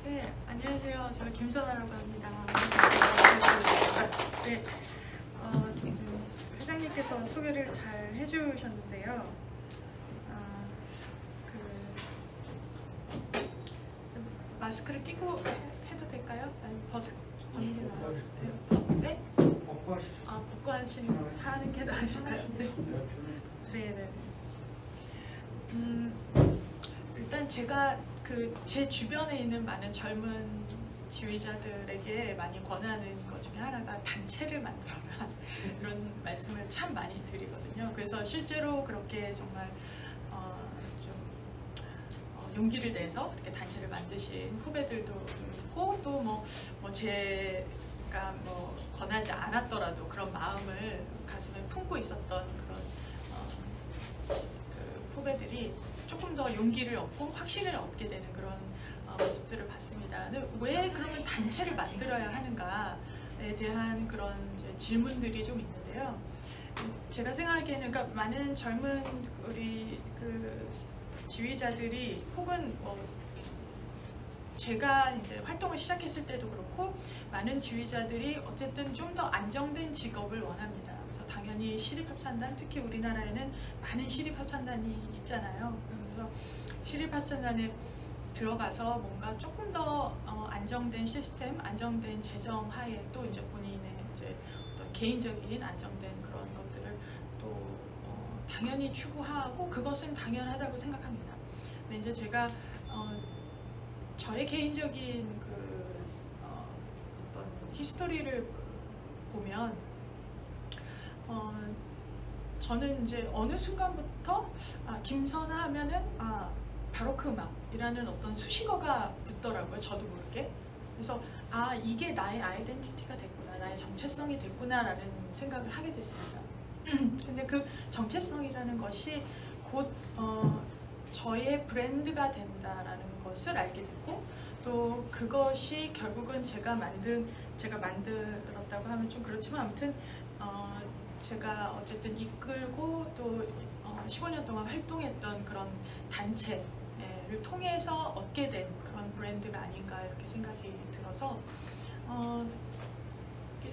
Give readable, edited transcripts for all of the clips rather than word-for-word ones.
네, 안녕하세요. 저 김선아라고 합니다. 네, 지금 회장님께서 소개를 잘 해주셨는데요. 마스크를 끼고 해도 될까요? 아니, 벗는 게 나아요? 네? 벗고 하는 게 나으실까요? 네. 일단 제가 제 주변에 있는 많은 젊은 지휘자들에게 많이 권하는 것 중에 하나가 단체를 만들어라 이런 말씀을 참 많이 드리거든요. 그래서 실제로 그렇게 정말 용기를 내서 이렇게 단체를 만드신 후배들도 있고, 또 제가 권하지 않았더라도 그런 마음을 가슴에 품고 있었던 그런 후배들이 조금 더 용기를 얻고 확신을 얻게 되는 그런 모습들을 봤습니다. 근데 왜 그러면 단체를 만들어야 하는가에 대한 그런 이제 질문들이 좀 있는데요. 제가 생각하기에는 그러니까 많은 젊은 우리 지휘자들이 혹은 제가 이제 활동을 시작했을 때도 그렇고 많은 지휘자들이 어쨌든 좀 더 안정된 직업을 원합니다. 그래서 당연히 시립합창단, 특히 우리나라에는 많은 시립합창단이 있잖아요. 그래서 시립합창단에 들어가서 뭔가 조금 더 안정된 시스템, 안정된 재정 하에 또 이제 본인의 이제 어떤 개인적인 안정된 그런 것들을 또 당연히 추구하고 그것은 당연하다고 생각합니다. 근데 이제 제가 저의 개인적인 어떤 히스토리를 보면 저는 이제 어느 순간부터 김선아 하면은 바로크 음악이라는 어떤 수식어가 붙더라고요. 저도 모르게. 그래서 이게 나의 아이덴티티가 됐구나, 나의 정체성이 됐구나라는 생각을 하게 됐습니다. 근데 그 정체성이라는 것이 곧 저의 브랜드가 된다라는 것을 알게 됐고, 또 그것이 결국은 제가 만들었다고 하면 좀 그렇지만 아무튼 제가 어쨌든 이끌고 또 15년 동안 활동했던 그런 단체를 통해서 얻게 된 그런 브랜드가 아닌가 이렇게 생각이 들어서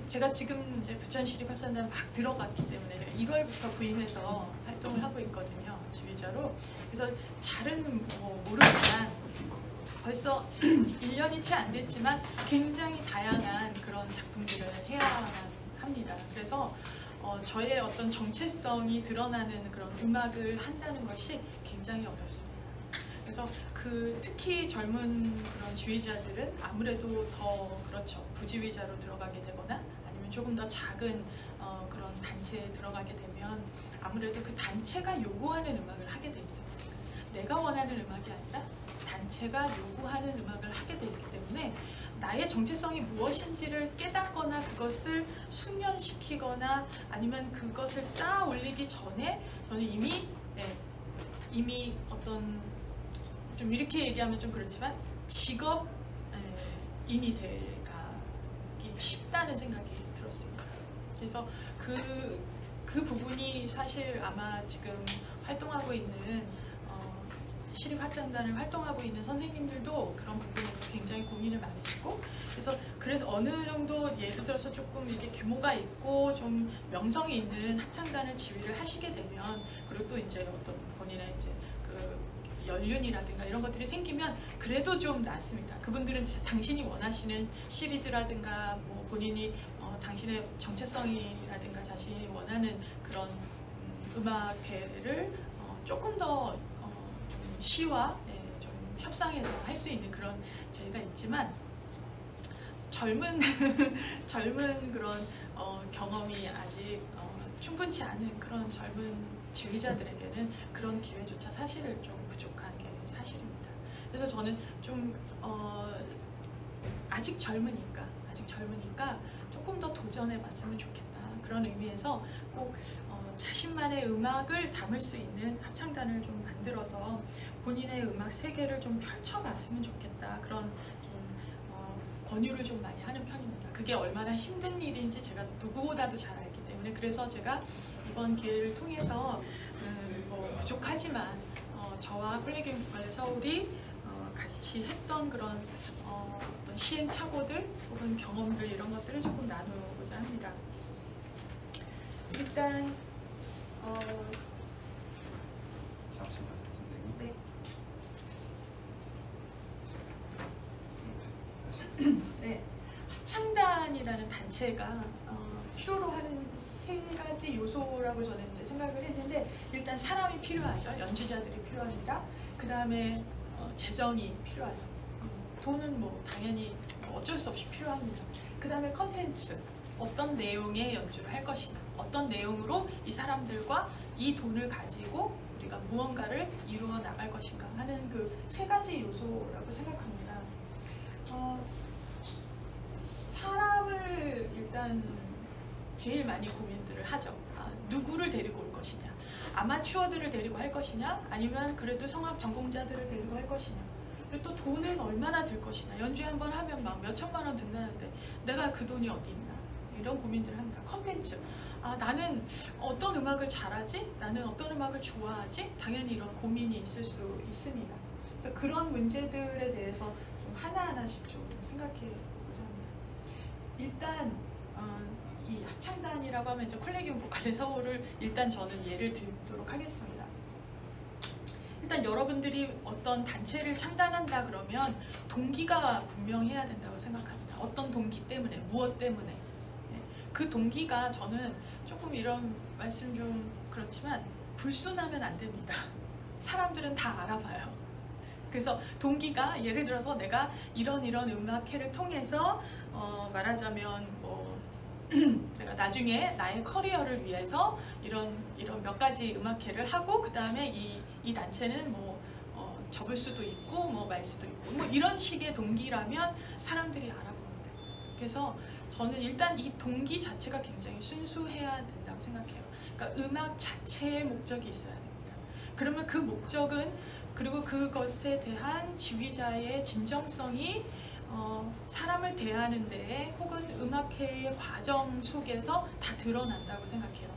제가 지금 이제 부천시립합창단 막 들어갔기 때문에 1월부터 부임해서 활동을 하고 있거든요, 지휘자로. 그래서 잘은 모르지만 벌써 1년이 채 안 됐지만 굉장히 다양한 그런 작품들을 해야만 합니다. 그래서 저의 어떤 정체성이 드러나는 그런 음악을 한다는 것이 굉장히 어렵습니다. 그래서 특히 젊은 그런 지휘자들은 아무래도 더 그렇죠. 부지휘자로 들어가게 되거나 아니면 조금 더 작은 그런 단체에 들어가게 되면 아무래도 그 단체가 요구하는 음악을 하게 돼 있어요. 내가 원하는 음악이 아니라 단체가 요구하는 음악을 하게 되기 때문에 나의 정체성이 무엇인지를 깨닫거나 그것을 숙련시키거나 아니면 그것을 쌓아 올리기 전에 저는 이미 어떤 좀 이렇게 얘기하면 좀 그렇지만 직업인이 되기 쉽다는 생각이 들었습니다. 그래서 그 부분이 사실 아마 지금 활동하고 있는 시립합창단을 활동하고 있는 선생님들도 그런 부분에서 굉장히 고민을 많이 했고, 그래서 어느 정도 예를 들어서 조금 이게 규모가 있고 좀 명성이 있는 합창단을 지휘를 하시게 되면, 그리고 또 이제 어떤 본인의 이제 연륜이라든가 이런 것들이 생기면 그래도 좀 낫습니다. 그분들은 당신이 원하시는 시리즈라든가 본인이 당신의 정체성이라든가 자신이 원하는 그런 음악회를 조금 더 시와 좀 협상해서 할 수 있는 그런 저희가 있지만, 젊은 그런 경험이 아직 충분치 않은 그런 젊은 지휘자들에게는 그런 기회조차 사실은 좀 부족한 게 사실입니다. 그래서 저는 좀 아직 젊으니까 조금 더 도전해 봤으면 좋겠다, 그런 의미에서 꼭 자신만의 음악을 담을 수 있는 합창단을 좀 만들어서 본인의 음악 세계를 좀 펼쳐봤으면 좋겠다, 그런 권유를 좀 많이 하는 편입니다. 그게 얼마나 힘든 일인지 제가 누구보다도 잘 알기 때문에, 그래서 제가 이번 기회를 통해서 뭐 부족하지만 저와 콜레기움 보컬레 서울이 같이 했던 그런 어떤 시행착오들 혹은 경험들 이런 것들을 조금 나누고자 합니다. 일단 잠시만요, 선생님. 네. 네. 합창단이라는 단체가 필요로 하는 세 가지 요소라고 저는 이제 생각을 했는데, 일단 사람이 필요하죠. 연주자들이 필요합니다. 그 다음에 재정이 필요하죠. 돈은 뭐 당연히 어쩔 수 없이 필요합니다. 그 다음에 컨텐츠, 어떤 내용의 연주를 할 것이냐, 어떤 내용으로 이 사람들과 이 돈을 가지고 우리가 무언가를 이루어 나갈 것인가 하는 그 세 가지 요소라고 생각합니다. 사람을 일단 제일 많이 고민들을 하죠. 누구를 데리고 올 것이냐, 아마추어들을 데리고 할 것이냐, 아니면 그래도 성악 전공자들을 데리고 할 것이냐, 그리고 또 돈은 얼마나 들 것이냐. 연주회 한번 하면 막 몇 천만 원 든다는데 내가 그 돈이 어디 있나, 이런 고민들을 합니다. 컨텐츠, 나는 어떤 음악을 잘하지? 나는 어떤 음악을 좋아하지? 당연히 이런 고민이 있을 수 있습니다. 그래서 그런 문제들에 대해서 좀 하나하나씩 좀 생각해 보자 합니다. 일단 이 합창단이라고 하면 이제 콜레기움 보컬레 서울을 일단 저는 예를 들도록 하겠습니다. 일단 여러분들이 어떤 단체를 창단한다 그러면 동기가 분명해야 된다고 생각합니다. 어떤 동기 때문에, 무엇 때문에. 그 동기가, 저는 조금 이런 말씀 좀 그렇지만 불순하면 안 됩니다. 사람들은 다 알아봐요. 그래서 동기가, 예를 들어서 내가 이런 음악회를 통해서 말하자면 뭐 내가 나중에 나의 커리어를 위해서 이런 몇 가지 음악회를 하고, 그 다음에 이 단체는 뭐 접을 수도 있고 뭐 말 수도 있고 뭐 이런 식의 동기라면 사람들이 알아봅니다. 그래서 저는 일단 이 동기 자체가 굉장히 순수해야 된다고 생각해요. 그러니까 음악 자체의 목적이 있어야 됩니다. 그러면 그 목적은, 그리고 그것에 대한 지휘자의 진정성이 사람을 대하는 데에 혹은 음악회의 과정 속에서 다 드러난다고 생각해요.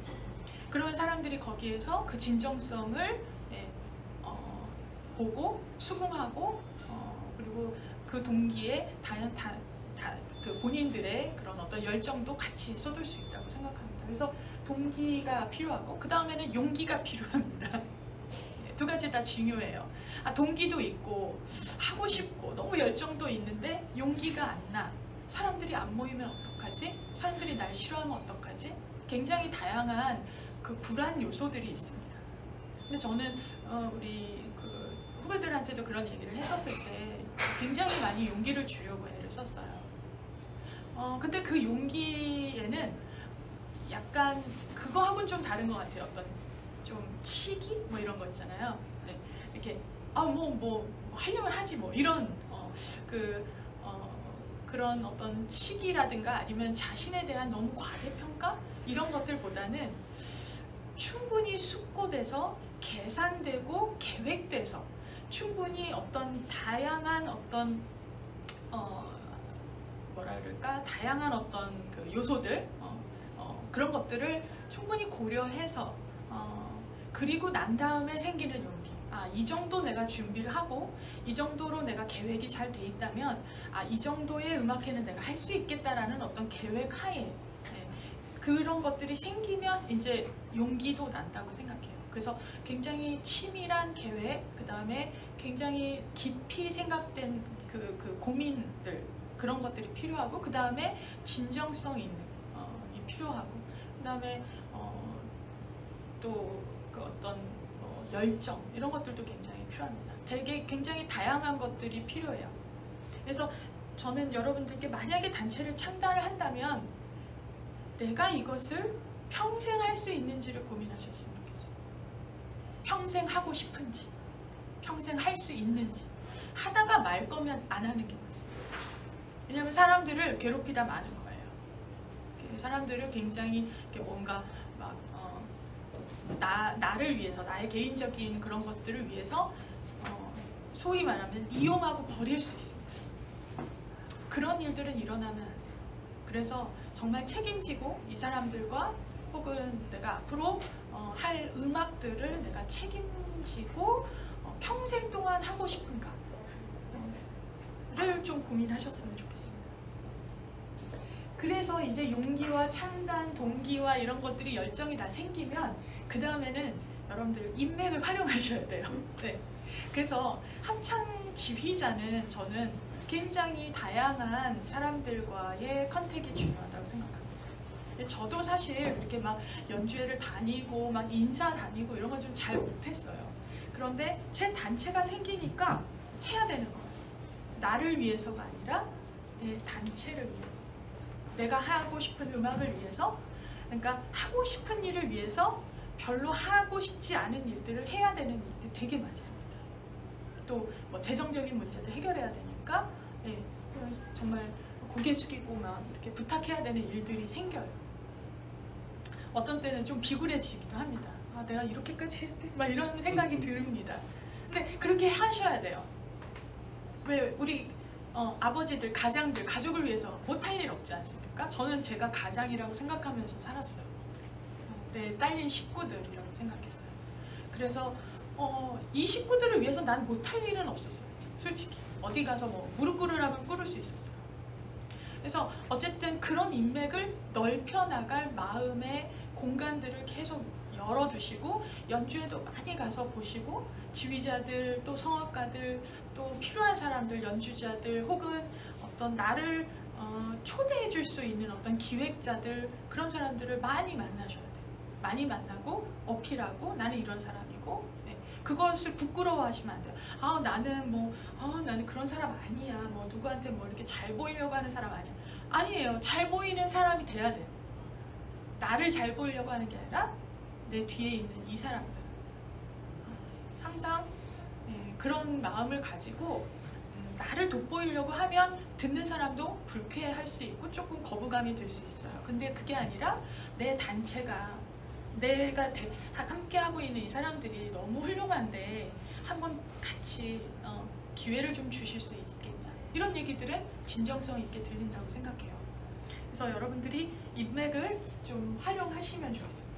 그러면 사람들이 거기에서 그 진정성을 보고 수긍하고 그리고 그 동기에 그 본인들의 그런 어떤 열정도 같이 쏟을 수 있다고 생각합니다. 그래서 동기가 필요하고, 그 다음에는 용기가 필요합니다. 두 가지 다 중요해요. 동기도 있고 하고 싶고 너무 열정도 있는데 용기가 안 나. 사람들이 안 모이면 어떡하지? 사람들이 날 싫어하면 어떡하지? 굉장히 다양한 그 불안 요소들이 있습니다. 근데 저는 우리 그 후배들한테도 그런 얘기를 했었을 때 굉장히 많이 용기를 주려고 애를 썼어요. 근데 그 용기에는 약간 그거하고는 좀 다른 것 같아요. 어떤 좀 치기? 뭐 이런 거 있잖아요. 네. 이렇게 뭐 하려면 하지 뭐 이런 그런 어떤 치기라든가 아니면 자신에 대한 너무 과대평가? 이런 것들보다는 충분히 숙고돼서 계산되고 계획돼서 충분히 어떤 다양한 어떤 뭐라 그럴까? 다양한 어떤 그 요소들 그런 것들을 충분히 고려해서 그리고 난 다음에 생기는 용기. 이 정도 내가 준비를 하고 이 정도로 내가 계획이 잘 돼 있다면 이 정도의 음악회는 내가 할 수 있겠다라는 어떤 계획 하에 그런 것들이 생기면 이제 용기도 난다고 생각해요. 그래서 굉장히 치밀한 계획, 그 다음에 굉장히 깊이 생각된 그 고민들, 그런 것들이 필요하고, 그 다음에 진정성 있는 이 필요하고, 그 다음에 또 그 어떤 열정, 이런 것들도 굉장히 필요합니다. 되게 굉장히 다양한 것들이 필요해요. 그래서 저는 여러분들께 만약에 단체를 창단을 한다면 내가 이것을 평생 할 수 있는지를 고민하셨으면 좋겠어요. 평생 하고 싶은지, 평생 할 수 있는지. 하다가 말 거면 안 하는 게 맞습니다. 왜냐하면 사람들을 괴롭히다 마는 거예요. 사람들을 굉장히 뭔가 막 나를 위해서, 나의 개인적인 그런 것들을 위해서 소위 말하면 이용하고 버릴 수 있습니다. 그런 일들은 일어나면 안 돼요. 그래서 정말 책임지고 이 사람들과 혹은 내가 앞으로 할 음악들을 내가 책임지고 평생 동안 하고 싶은가를 좀 고민하셨으면 좋겠습니다. 그래서 이제 용기와 창단, 동기와 이런 것들이 열정이 다 생기면 그 다음에는 여러분들 인맥을 활용하셔야 돼요. 네. 그래서 합창 지휘자는 저는 굉장히 다양한 사람들과의 컨택이 중요하다고 생각합니다. 저도 사실 그렇게 막 연주회를 다니고 막 인사 다니고 이런 건 좀 잘 못했어요. 그런데 제 단체가 생기니까 해야 되는 거예요. 나를 위해서가 아니라 내 단체를 위해서, 내가 하고 싶은 음악을 위해서, 그러니까 하고 싶은 일을 위해서 별로 하고 싶지 않은 일들을 해야 되는 일들이 되게 많습니다. 또 뭐 재정적인 문제도 해결해야 되니까 정말 고개 숙이고 막 이렇게 부탁해야 되는 일들이 생겨요. 어떤 때는 좀 비굴해지기도 합니다. 아, 내가 이렇게까지 해야 돼? 막 이런 생각이 듭니다. 근데 그렇게 하셔야 돼요. 왜 우리 아버지들, 가장들, 가족을 위해서 못할 일 없지 않습니까? 저는 제가 가장이라고 생각하면서 살았어요. 내 딸린 식구들이라고 생각했어요. 그래서 이 식구들을 위해서 난 못할 일은 없었어요. 솔직히 어디 가서 뭐 무릎 꿇으라면 꿇을 수 있었어요. 그래서 어쨌든 그런 인맥을 넓혀나갈 마음의 공간들을 계속 열어두시고 연주회도 많이 가서 보시고 지휘자들, 또 성악가들, 또 필요한 사람들, 연주자들, 혹은 어떤 나를 초대해 줄 수 있는 어떤 기획자들, 그런 사람들을 많이 만나셔야 돼요. 많이 만나고 어필하고 나는 이런 사람이고, 그것을 부끄러워하시면 안 돼요. 나는 그런 사람 아니야. 뭐 누구한테 뭐 이렇게 잘 보이려고 하는 사람 아니야. 아니에요. 잘 보이는 사람이 돼야 돼요. 나를 잘 보이려고 하는 게 아니라 내 뒤에 있는 이 사람들. 항상 그런 마음을 가지고 나를 돋보이려고 하면 듣는 사람도 불쾌할 수 있고 조금 거부감이 들 수 있어요. 근데 그게 아니라 내 단체가, 내가 함께 하고 있는 이 사람들이 너무 훌륭한데 한번 같이 기회를 좀 주실 수 있겠냐, 이런 얘기들은 진정성 있게 들린다고 생각해요. 그래서 여러분들이 인맥을 좀 활용하시면 좋겠습니다.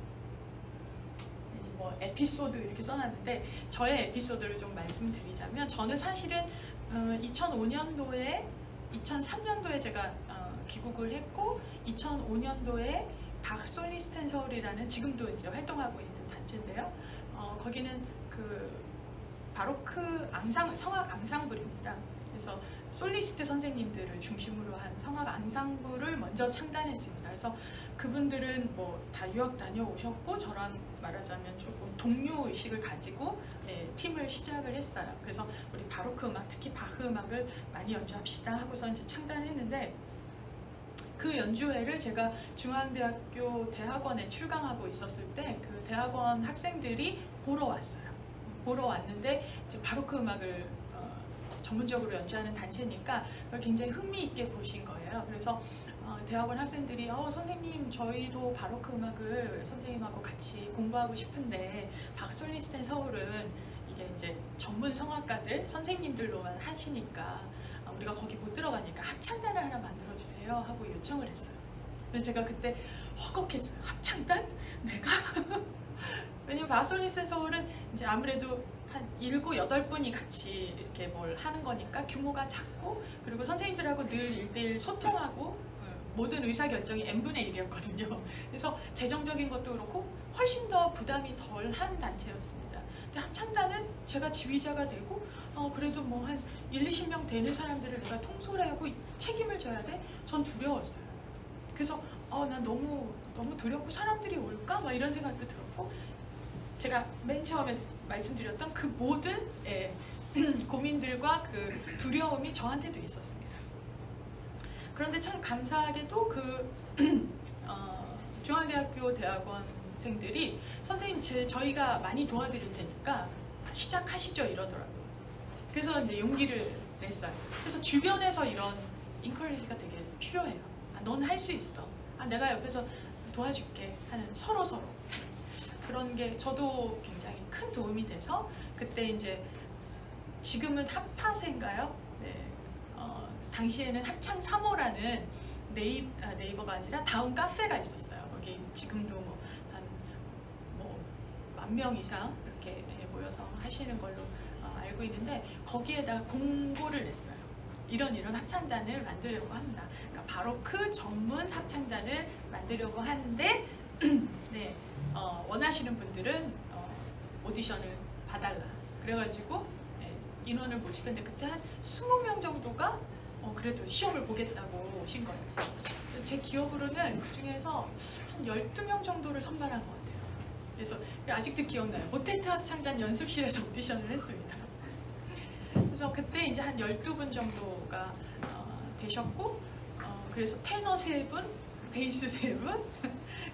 뭐 에피소드 이렇게 써놨는데 저의 에피소드를 좀 말씀드리자면, 저는 사실은 2003년도에 제가 귀국을 했고 2005년도에 박솔리스트 서울이라는 지금도 이제 활동하고 있는 단체인데요. 거기는 그 바로크 성악 앙상블입니다. 그래서 솔리스트 선생님들을 중심으로 한 성악 앙상블을 먼저 창단했습니다. 그래서 그분들은 뭐 다 유학 다녀오셨고 저랑 말하자면 조금 동료 의식을 가지고 팀을 시작을 했어요. 그래서 우리 바로크 음악, 특히 바흐 음악을 많이 연주합시다 하고서 이제 창단했는데, 그 연주회를 제가 중앙대학교 대학원에 출강하고 있었을 때 그 대학원 학생들이 보러 왔어요. 보러 왔는데 이제 바로크 음악을 전문적으로 연주하는 단체니까 그걸 굉장히 흥미있게 보신 거예요. 그래서 대학원 학생들이 선생님, 저희도 바로크 음악을 선생님하고 같이 공부하고 싶은데 박솔리스트 서울은 이게 이제 전문 성악가들, 선생님들로만 하시니까 우리가 거기 못 들어가니까 합창단을 하나 만들어주세요 하고 요청을 했어요. 그래서 제가 그때 허걱했어요. 합창단? 내가? 왜냐면 박솔리스트 서울은 이제 아무래도 한 7, 8분이 같이 이렇게 뭘 하는 거니까 규모가 작고, 그리고 선생님들하고 늘 1대1 소통하고 모든 의사결정이 n분의 1이었거든요. 그래서 재정적인 것도 그렇고 훨씬 더 부담이 덜한 단체였습니다. 근데 합창단은 제가 지휘자가 되고 그래도 뭐 한 1, 20명 되는 사람들을 내가 통솔하고 책임을 져야 돼? 전 두려웠어요. 그래서 난 너무 두렵고 사람들이 올까? 막 이런 생각도 들었고, 제가 맨 처음에 말씀드렸던 그 모든 고민들과 그 두려움이 저한테도 있었습니다. 그런데 참 감사하게도 중앙대학교 대학원생들이 선생님 저희가 많이 도와드릴 테니까 시작하시죠 이러더라고요. 그래서 이제 용기를 냈어요. 그래서 주변에서 이런 인커리지가 되게 필요해요. 넌 할 수 있어. 내가 옆에서 도와줄게 하는 서로 그런 게 저도 굉장히 큰 도움이 돼서, 그때 이제 지금은 합파세인가요? 네. 당시에는 합창 3호라는 네이버가 아니라 다운 카페가 있었어요. 거기 지금도 한 10,000명 이상 이렇게 모여서 하시는 걸로 알고 있는데 거기에다가 공고를 냈어요. 이런 합창단을 만들려고 합니다. 그러니까 바로크 전문 합창단을 만들려고 하는데 네, 원하시는 분들은 오디션을 봐달라. 그래가지고 인원을 모집했는데 그때 한 20명 정도가 그래도 시험을 보겠다고 오신 거예요. 제 기억으로는 그 중에서 한 12명 정도를 선발한 것 같아요. 그래서 아직도 기억나요. 모테트 합창단 연습실에서 오디션을 했습니다. 그래서 그때 이제 한 12분 정도가 되셨고, 그래서 테너 3분, 베이스 3분,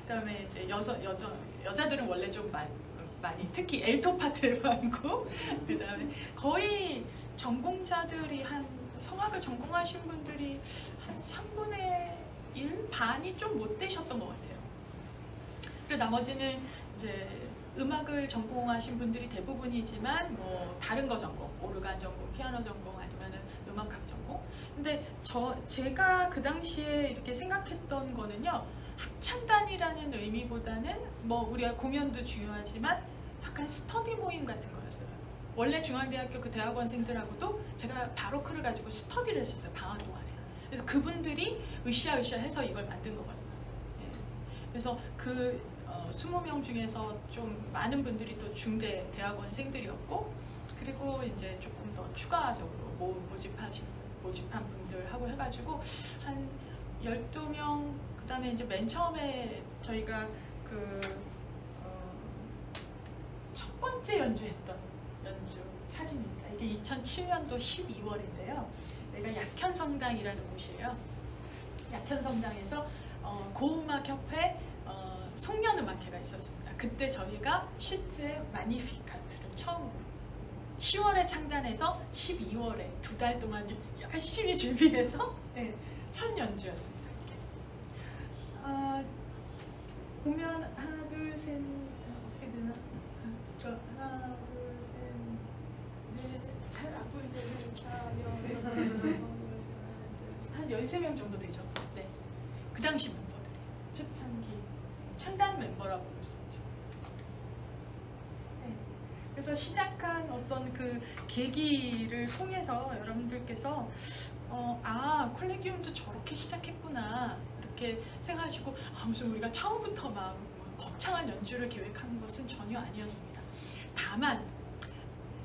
그다음에 이제 여자들은 원래 좀 많이 특히 엘토 파트에 많고, 그다음에 거의 전공자들이 성악을 전공하신 분들이 한 3분의 1 반이 좀 못 되셨던 것 같아요. 그리고 나머지는 이제 음악을 전공하신 분들이 대부분이지만 다른 거 전공, 오르간 전공, 피아노 전공 아니면은 음악학 전공. 근데 제가 그 당시에 이렇게 생각했던 거는요, 합창단이라는 의미보다는 우리가 공연도 중요하지만 약간 스터디 모임 같은 거였어요. 원래 중앙대학교 그 대학원생들하고도 제가 바로크를 가지고 스터디를 했었어요, 방학 동안에. 그래서 그분들이 으쌰으쌰 해서 이걸 만든 거거든요. 예. 그래서 그 20명 중에서 좀 많은 분들이 또 중대 대학원생들이었고, 그리고 이제 조금 더 추가적으로 모집한 분들하고 해가지고 한 12명, 그 다음에 이제 맨 처음에 저희가 첫 번째 연주했던 연주 사진입니다. 이게 2007년도 12월인데요. 내가 약현성당이라는 곳이에요. 약현성당에서 고음악협회 송년음악회가 있었습니다. 그때 저희가 슈츠의 마니피카트를 처음으로 10월에 창단해서 12월에 2달 동안 열심히 준비해서 네, 첫 연주였습니다. 보면 하나 둘 셋 어떻게 되나? 하나 둘 셋 넷 잘 안 보이는데 한 13명 정도 되죠. 네, 그 당시 멤버들이 초창기 창단 멤버라고 볼 수 있죠. 네. 그래서 시작한 어떤 그 계기를 통해서 여러분들께서 콜레기움도 저렇게 시작했구나 이렇게 생각하시고 무슨 우리가 처음부터 막 거창한 연주를 계획하는 것은 전혀 아니었습니다. 다만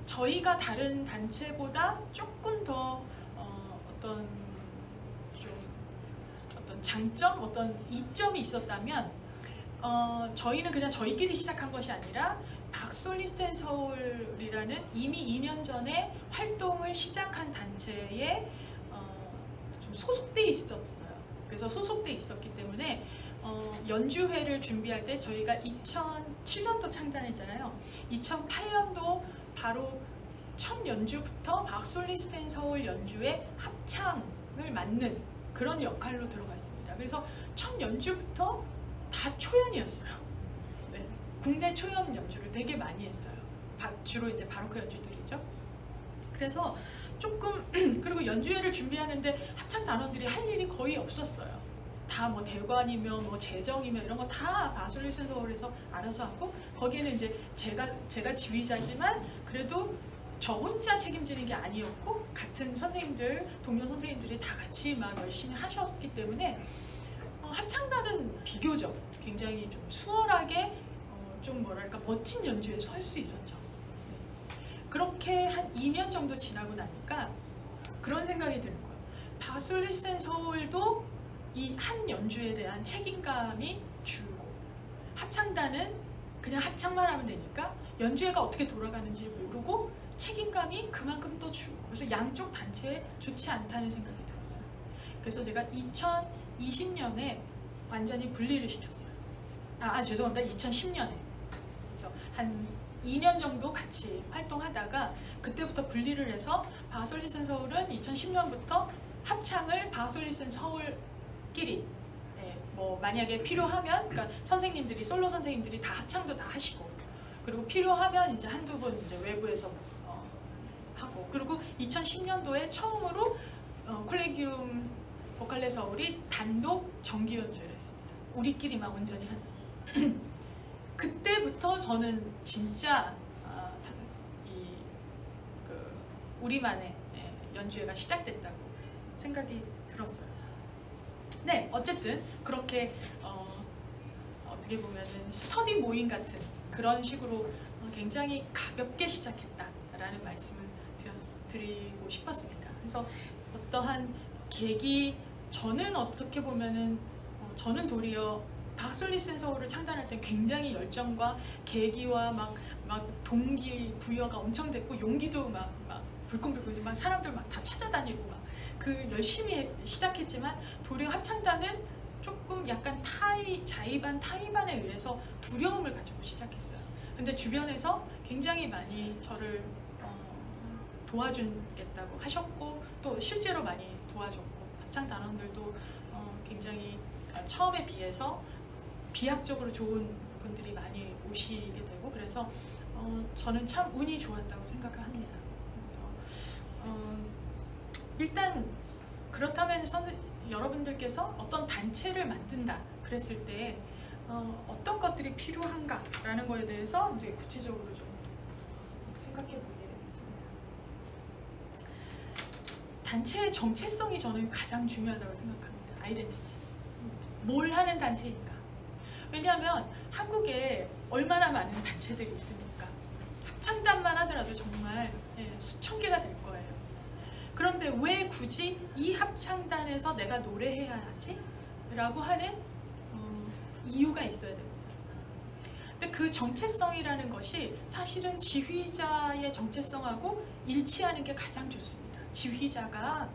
저희가 다른 단체보다 조금 더 어떤 장점, 어떤 이점이 있었다면 저희는 그냥 저희끼리 시작한 것이 아니라 박솔리스트 앤 서울이라는 이미 2년 전에 활동을 시작한 단체에 좀 소속돼 있었어요. 그래서 소속돼 있었기 때문에 연주회를 준비할 때 저희가 2007년도 창단했잖아요. 2008년도 바로 첫 연주부터 박솔리스트 앤 서울 연주회 합창을 맡는 그런 역할로 들어갔습니다. 그래서 첫 연주부터 다 초연이었어요. 네, 국내 초연 연주를 되게 많이 했어요. 주로 이제 바로크 연주들이죠. 그래서 조금 그리고 연주회를 준비하는데 합창 단원들이 할 일이 거의 없었어요. 다 대관이며 재정이며 이런 거 다 박솔리스트 서울에서 알아서 하고, 거기에는 이제 제가 지휘자지만 그래도 저 혼자 책임지는 게 아니었고 같은 선생님들, 동료 선생님들이 다 같이 막 열심히 하셨기 때문에 합창단은 비교적 굉장히 좀 수월하게 좀 뭐랄까 멋진 연주에 설 수 있었죠. 그렇게 한 2년 정도 지나고 나니까 그런 생각이 드는 거예요. 박솔리스트 앤 서울도 이 한 연주에 대한 책임감이 줄고, 합창단은 그냥 합창만 하면 되니까 연주회가 어떻게 돌아가는지 모르고 책임감이 그만큼 또 줄고, 그래서 양쪽 단체에 좋지 않다는 생각이 들었어요. 그래서 제가 2020년에 완전히 분리를 시켰어요. 죄송합니다. 2010년에. 그래서 한 2년 정도 같이 활동하다가 그때부터 분리를 해서 박솔리스트 앤 서울은 2010년부터 합창을 박솔리스트 앤 서울끼리 만약에 필요하면, 그러니까 선생님들이, 솔로 선생님들이 다 합창도 다 하시고, 그리고 필요하면 이제 한두 분 이제 외부에서 하고, 그리고 2010년도에 처음으로 콜레기움 보컬레 서울이 단독 정기 연주를 했습니다. 우리끼리만 온전히 하는 그때부터 저는 진짜 우리만의 연주회가 시작됐다고 생각이 들었어요. 네, 어쨌든 그렇게 어떻게 보면은 스터디 모임 같은 그런 식으로 굉장히 가볍게 시작했다라는 말씀을 드리고 싶었습니다. 그래서 어떠한 계기, 저는 어떻게 보면은 저는 도리어 박솔리슨 서울을 창단할 때 굉장히 열정과 계기와 막 동기부여가 엄청 됐고 용기도 막 불끈불끈 막 사람들 막 다 찾아다니고 막 그 열심히 시작했지만 도리어 합창단은 조금 약간 자의반 타의반에 의해서 두려움을 가지고 시작했어요. 근데 주변에서 굉장히 많이 저를 도와주겠다고 하셨고 또 실제로 많이 도와줬고 합창단원들도 굉장히 처음에 비해서 비약적으로 좋은 분들이 많이 오시게 되고 그래서 저는 참 운이 좋았다고 생각합니다. 일단 그렇다면 여러분들께서 어떤 단체를 만든다 그랬을 때 어떤 것들이 필요한가라는 거에 대해서 이제 구체적으로 좀 생각해 보게 되겠습니다. 단체의 정체성이 저는 가장 중요하다고 생각합니다. 아이덴티티. 뭘 하는 단체인가? 왜냐하면 한국에 얼마나 많은 단체들이 있습니까? 합창단만 하더라도 정말 수천 개가 될 거예요. 그런데 왜 굳이 이 합창단에서 내가 노래해야 하지? 라고 하는 이유가 있어야 됩니다. 근데 그 정체성이라는 것이 사실은 지휘자의 정체성하고 일치하는 게 가장 좋습니다. 지휘자가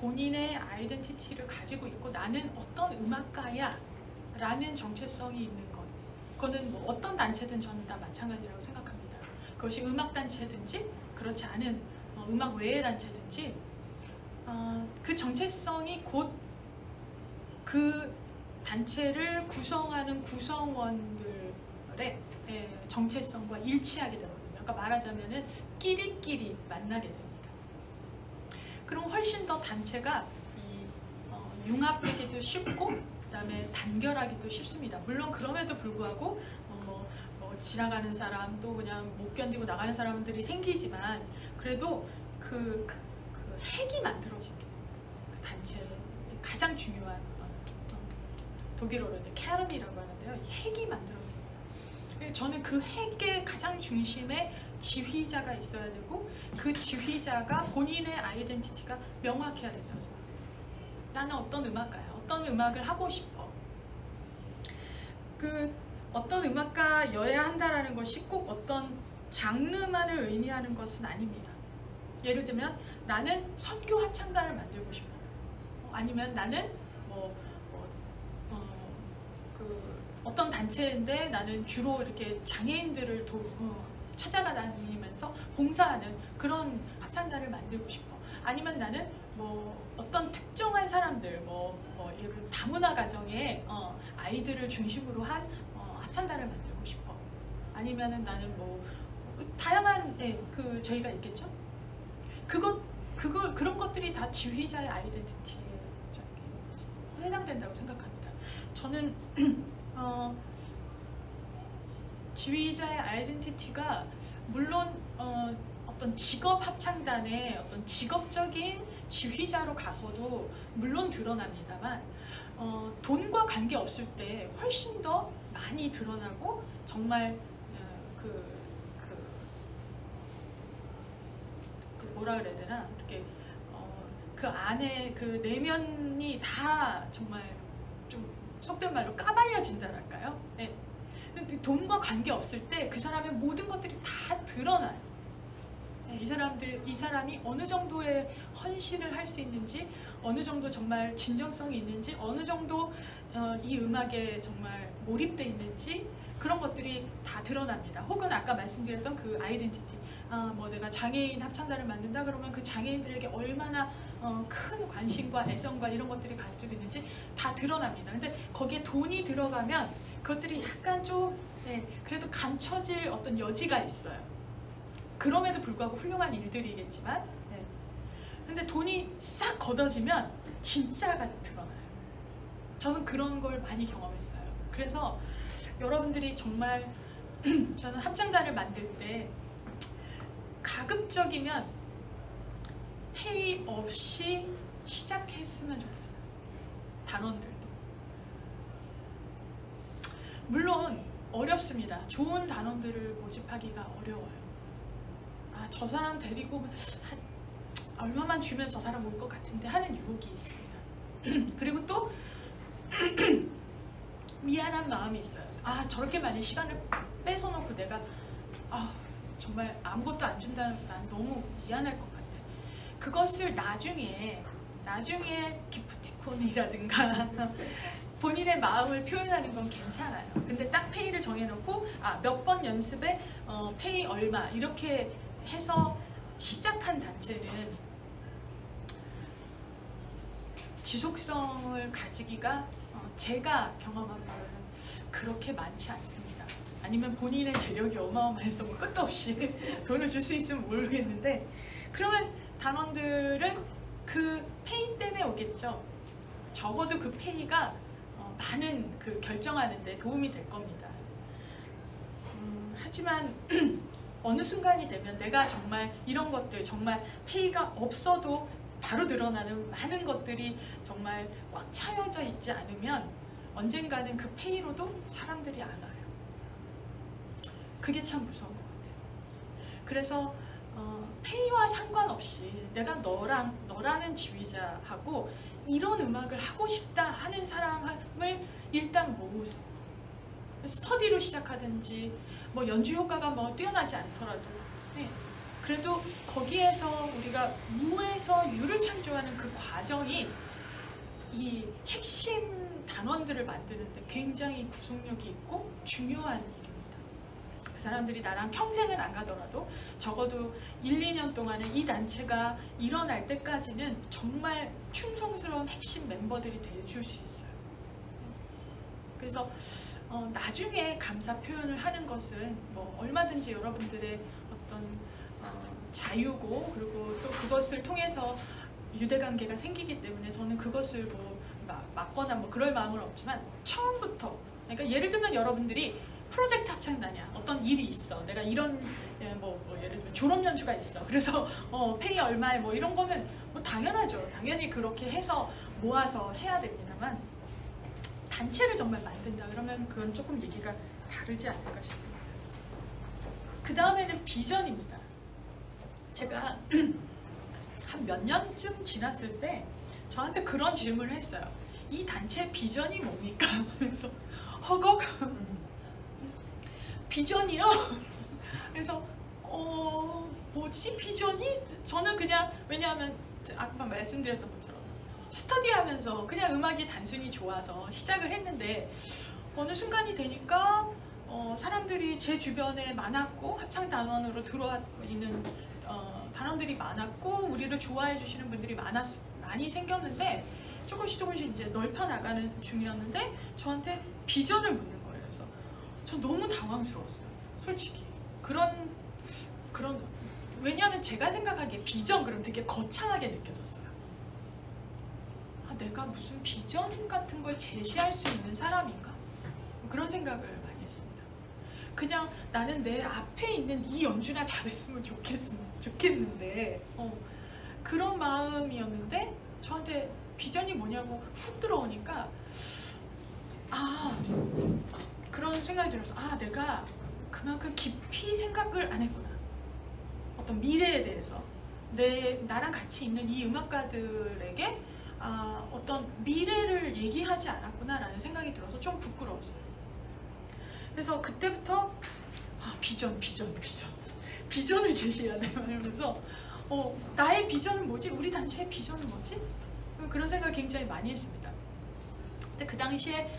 본인의 아이덴티티를 가지고 있고 나는 어떤 음악가야 라는 정체성이 있는 것, 그거는 뭐 어떤 단체든 저는 다 마찬가지라고 생각합니다. 그것이 음악단체든지 그렇지 않은 음악 외의 단체든지 그 정체성이 곧 그 단체를 구성하는 구성원들의 정체성과 일치하게 되거든요. 아까 말하자면은 끼리끼리 만나게 됩니다. 그럼 훨씬 더 단체가 융합되기도 쉽고 그다음에 단결하기도 쉽습니다. 물론 그럼에도 불구하고 지나가는 사람 또 그냥 못 견디고 나가는 사람들이 생기지만 그래도 그 핵이 만들어진 게 그 단체의 가장 중요한 독일어로는 캐런이라고 하는데요. 이 핵이 만들어진 거예요. 저는 그 핵의 가장 중심에 지휘자가 있어야 되고 그 지휘자가 본인의 아이덴티티가 명확해야 된다고 생각해요. 나는 어떤 음악가야. 어떤 음악을 하고 싶어. 어떤 음악가여야 한다라는 것이 꼭 어떤 장르만을 의미하는 것은 아닙니다. 예를 들면 나는 선교 합창단을 만들고 싶어. 아니면 나는 어떤 단체인데 나는 주로 이렇게 장애인들을 찾아다니면서 봉사하는 그런 합창단을 만들고 싶어. 아니면 나는 어떤 특정한 사람들, 예를 들어 다문화 가정의 아이들을 중심으로 한 합창단을 만들고 싶어. 아니면은 나는 다양한 저희가 있겠죠. 그런 것들이 다 지휘자의 아이덴티티에 해당된다고 생각합니다. 저는 지휘자의 아이덴티티가 물론 어떤 직업 합창단의 어떤 직업적인 지휘자로 가서도 물론 드러납니다만 돈과 관계없을 때 훨씬 더 많이 드러나고 정말 뭐라 그래야 되나 이렇게 그 안에 그 내면이 다 정말 좀 속된 말로 까발려진다랄까요? 네. 근데 돈과 관계없을 때 그 사람의 모든 것들이 다 드러나요. 이 사람이 어느 정도의 헌신을 할 수 있는지, 어느 정도 정말 진정성이 있는지, 어느 정도 이 음악에 정말 몰입돼 있는지 그런 것들이 다 드러납니다. 혹은 아까 말씀드렸던 그 아이덴티티, 내가 장애인 합창단을 만든다 그러면 그 장애인들에게 얼마나 큰 관심과 애정과 이런 것들이 가지고 있는지 다 드러납니다. 근데 거기에 돈이 들어가면 그것들이 약간 좀 그래도 감춰질 어떤 여지가 있어요. 그럼에도 불구하고 훌륭한 일들이겠지만 근데 돈이 싹 걷어지면 진짜가 드러나요. 저는 그런 걸 많이 경험했어요. 그래서 여러분들이 정말 저는 합창단을 만들 때 가급적이면 페이 없이 시작했으면 좋겠어요. 단원들도. 물론 어렵습니다. 좋은 단원들을 모집하기가 어려워요. 아, 저 사람 데리고 얼마만 주면 저 사람 올 것 같은데 하는 유혹이 있습니다. 그리고 또 미안한 마음이 있어요. 아, 저렇게 많이 시간을 뺏어놓고 내가 정말 아무것도 안 준다면 난 너무 미안할 것 같아. 그것을 나중에 기프티콘이라든가 본인의 마음을 표현하는 건 괜찮아요. 근데 딱 페이를 정해놓고 몇 번 연습에 페이 얼마 이렇게 해서 시작한 단체는 지속성을 가지기가 제가 경험한 바로는 그렇게 많지 않습니다. 아니면 본인의 재력이 어마어마해서 뭐 끝도 없이 돈을 줄 수 있으면 모르겠는데, 그러면 단원들은 그 페이 때문에 오겠죠. 적어도 그 페이가 많은 그 결정하는 데 도움이 될 겁니다. 하지만 어느 순간이 되면 내가 정말 이런 것들, 정말 페이가 없어도 바로 드러나는 많은 것들이 정말 꽉 차여져 있지 않으면 언젠가는 그 페이로도 사람들이 안 와요. 그게 참 무서운 것 같아요. 그래서 페이와 상관없이 내가 너라는 지휘자하고 이런 음악을 하고 싶다 하는 사람을 일단 모으세요. 스터디로 시작하든지 뭐 연주 효과가 뭐 뛰어나지 않더라도 그래도 거기에서 우리가 무에서 유를 창조하는 그 과정이 이 핵심 단원들을 만드는데 굉장히 구속력이 있고 중요한 일입니다. 그 사람들이 나랑 평생은 안 가더라도 적어도 1, 2년 동안은 이 단체가 일어날 때까지는 정말 충성스러운 핵심 멤버들이 되어줄 수 있어요. 그래서 나중에 감사 표현을 하는 것은 뭐 얼마든지 여러분들의 어떤 자유고, 그리고 또 그것을 통해서 유대관계가 생기기 때문에 저는 그것을 뭐 막거나 뭐 그럴 마음은 없지만, 처음부터, 그러니까 예를 들면 여러분들이 프로젝트 합창단이야. 어떤 일이 있어. 내가 이런 뭐 예를 들면 졸업 연주가 있어. 그래서 페이 얼마에 뭐 이런 거는 뭐 당연하죠. 당연히 그렇게 해서 모아서 해야 됩니다만, 단체를 정말 만든다 그러면 그건 조금 얘기가 다르지 않을까 싶습니다. 그 다음에는 비전입니다. 제가 한 몇 년쯤 지났을 때 저한테 그런 질문을 했어요. 이 단체의 비전이 뭡니까? 그래서 허걱? 비전이요? 그래서 뭐지 비전이? 저는 그냥, 왜냐하면 아까 말씀드렸던 것처럼 스터디하면서 그냥 음악이 단순히 좋아서 시작을 했는데, 어느 순간이 되니까 사람들이 제 주변에 많았고 합창단원으로 들어와 있는 단원들이 많았고 우리를 좋아해 주시는 분들이 많이 생겼는데, 조금씩 이제 넓혀 나가는 중이었는데 저한테 비전을 묻는 거예요. 그래서 전 너무 당황스러웠어요. 솔직히 그런 왜냐하면 제가 생각하기에 비전 그러면 되게 거창하게 느껴졌어요. 내가 무슨 비전 같은 걸 제시할 수 있는 사람인가? 그런 생각을 많이 했습니다. 그냥 나는 내 앞에 있는 이 연주나 잘했으면 좋겠는데 그런 마음이었는데, 저한테 비전이 뭐냐고 훅 들어오니까 그런 생각이 들어서 내가 그만큼 깊이 생각을 안 했구나. 어떤 미래에 대해서 나랑 같이 있는 이 음악가들에게 어떤 미래를 얘기하지 않았구나 라는 생각이 들어서 좀 부끄러웠어요. 그래서 그때부터 비전을 제시해야 돼 이러면서 나의 비전은 뭐지? 우리 단체의 비전은 뭐지? 그런 생각을 굉장히 많이 했습니다. 근데 그 당시에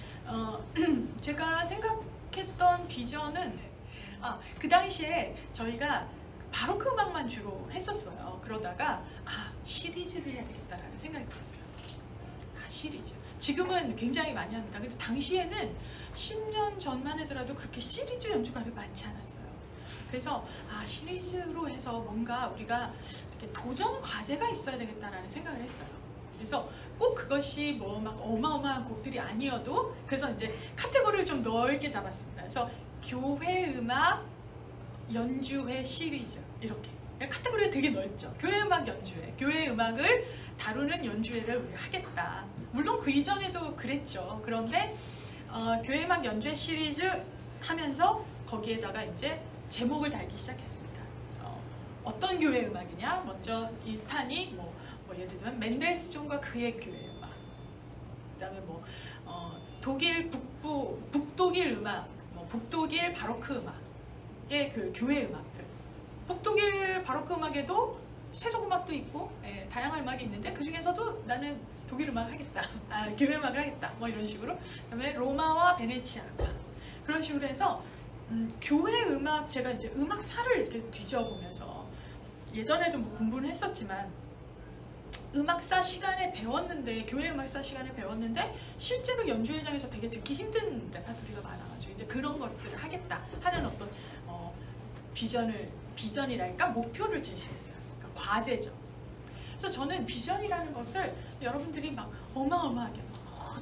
제가 생각했던 비전은 그 당시에 저희가 바로크 음악만 주로 했었어요. 그러다가 시리즈를 해야 되겠다라는 생각이 들었어요. 시리즈. 지금은 굉장히 많이 합니다. 근데 당시에는 10년 전만 하더라도 그렇게 시리즈 연주가 많지 않았어요. 그래서 시리즈로 해서 뭔가 우리가 이렇게 도전 과제가 있어야 되겠다라는 생각을 했어요. 그래서 꼭 그것이 뭐 막 어마어마한 곡들이 아니어도 그래서 이제 카테고리를 좀 넓게 잡았습니다. 그래서 교회 음악 연주회 시리즈 이렇게 카테고리가 되게 넓죠. 교회 음악 연주회, 교회 음악을 다루는 연주회를 우리가 하겠다. 물론 그 이전에도 그랬죠. 그런데 교회 음악 연주회 시리즈 하면서 거기에다가 이제 제목을 달기 시작했습니다. 어떤 교회 음악이냐? 먼저 1탄이 뭐 예를 들면 멘델스존과 그의 교회 음악, 그다음에 뭐 독일 북독일 음악, 뭐 북독일 바로크 음악의 그 교회 음악들. 북독일 바로크 음악에도 세속 음악도 있고 다양한 음악이 있는데 그 중에서도 나는 독일 음악 하겠다, 교회 음악을 하겠다, 뭐 이런 식으로. 그다음에 로마와 베네치아 그런 식으로 해서 교회 음악, 제가 이제 음악사를 이렇게 뒤져보면서 예전에도 뭐 공부는 했었지만 음악사 시간에 배웠는데, 교회 음악사 시간에 배웠는데 실제로 연주회장에서 되게 듣기 힘든 레파토리가 많아가지고 이제 그런 것들을 하겠다 하는 어떤 비전이랄까 목표를 제시했어요. 그러니까 과제죠. 그래서 저는 비전이라는 것을 여러분들이 막 어마어마하게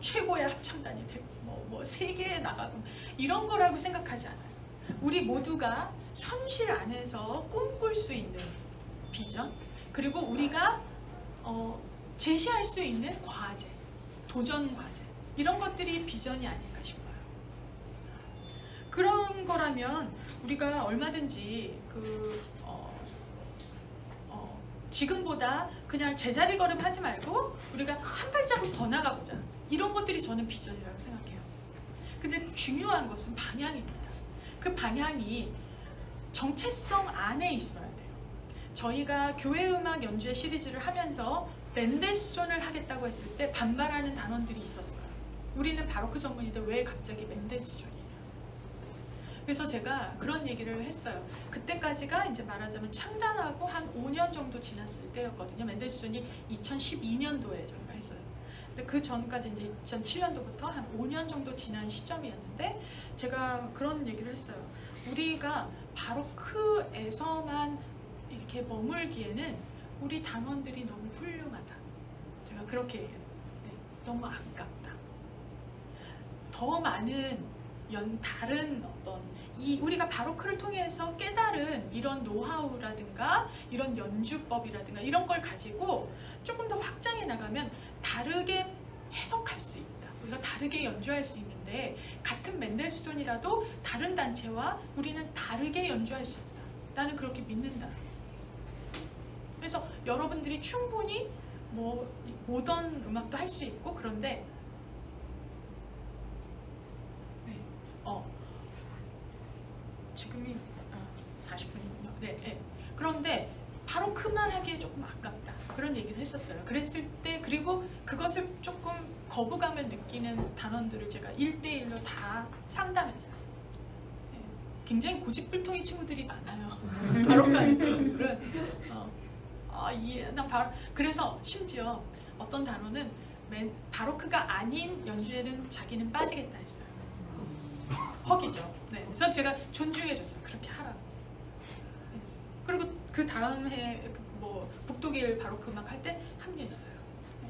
최고의 합창단이 되고 뭐 세계에 나가고 이런 거라고 생각하지 않아요. 우리 모두가 현실 안에서 꿈꿀 수 있는 비전, 그리고 우리가 제시할 수 있는 과제, 도전 과제, 이런 것들이 비전이 아닐까 싶어요. 그런 거라면 우리가 얼마든지 지금보다 그냥 제자리 걸음 하지 말고 우리가 한 발자국 더 나가보자, 이런 것들이 저는 비전이라고 생각해요. 근데 중요한 것은 방향입니다. 그 방향이 정체성 안에 있어야 돼요. 저희가 교회 음악 연주회 시리즈를 하면서 멘델스존을 하겠다고 했을 때 반발하는 단원들이 있었어요. 우리는 바로크 전문인데 왜 갑자기 멘델스존이에요? 그래서 제가 그런 얘기를 했어요. 그때까지가 이제 말하자면 창단하고 한 5년 정도 지났을 때였거든요. 멘델스존이 2012년도에 저희가 했어요. 근데 그 전까지 이제 2007년도부터 한 5년 정도 지난 시점이었는데 제가 그런 얘기를 했어요. 우리가 바로크에서만 이렇게 머물기에는 우리 단원들이 너무 훌륭하다. 제가 그렇게 얘기했어요. 네, 너무 아깝다. 더 많은 다른 어떤 우리가 바로크를 통해서 깨달은 이런 노하우라든가 이런 연주법이라든가 이런 걸 가지고 조금 더 확장해 나가면 다르게 해석할 수 있다. 우리가 다르게 연주할 수 있는데 같은 멘델스존이라도 다른 단체와 우리는 다르게 연주할 수 있다. 나는 그렇게 믿는다. 그래서 여러분들이 충분히 뭐 모던 음악도 할 수 있고, 그런데 지금이 40분이군요. 네. 그런데 바로크만 하기에 조금 아깝다, 그런 얘기를 했었어요. 그랬을 때, 그리고 그것을 조금 거부감을 느끼는 단원들을 제가 1대1로 다 상담했어요. 네. 굉장히 고집불통이 친구들이 많아요. 바로크 하는 친구들은. 그래서 심지어 어떤 단원은 바로크가 아닌 연주에는 자기는 빠지겠다 했어요. 허기죠. 네. 그래서 제가 존중해줬어요. 그렇게 하라고. 네. 그리고 그 다음 해 뭐 북독일 바로크 음악 할 때 합류했어요. 네.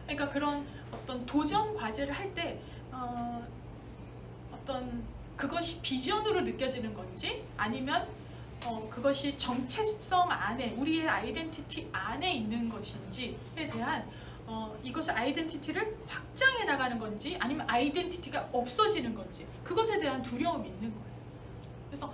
그러니까 그런 어떤 도전 과제를 할 때 어떤 그것이 비전으로 느껴지는 건지, 아니면 그것이 정체성 안에, 우리의 아이덴티티 안에 있는 것인지에 대한 이것의 아이덴티티를 확장해 나가는 건지, 아니면 아이덴티티가 없어지는 건지, 그것에 대한 두려움이 있는 거예요. 그래서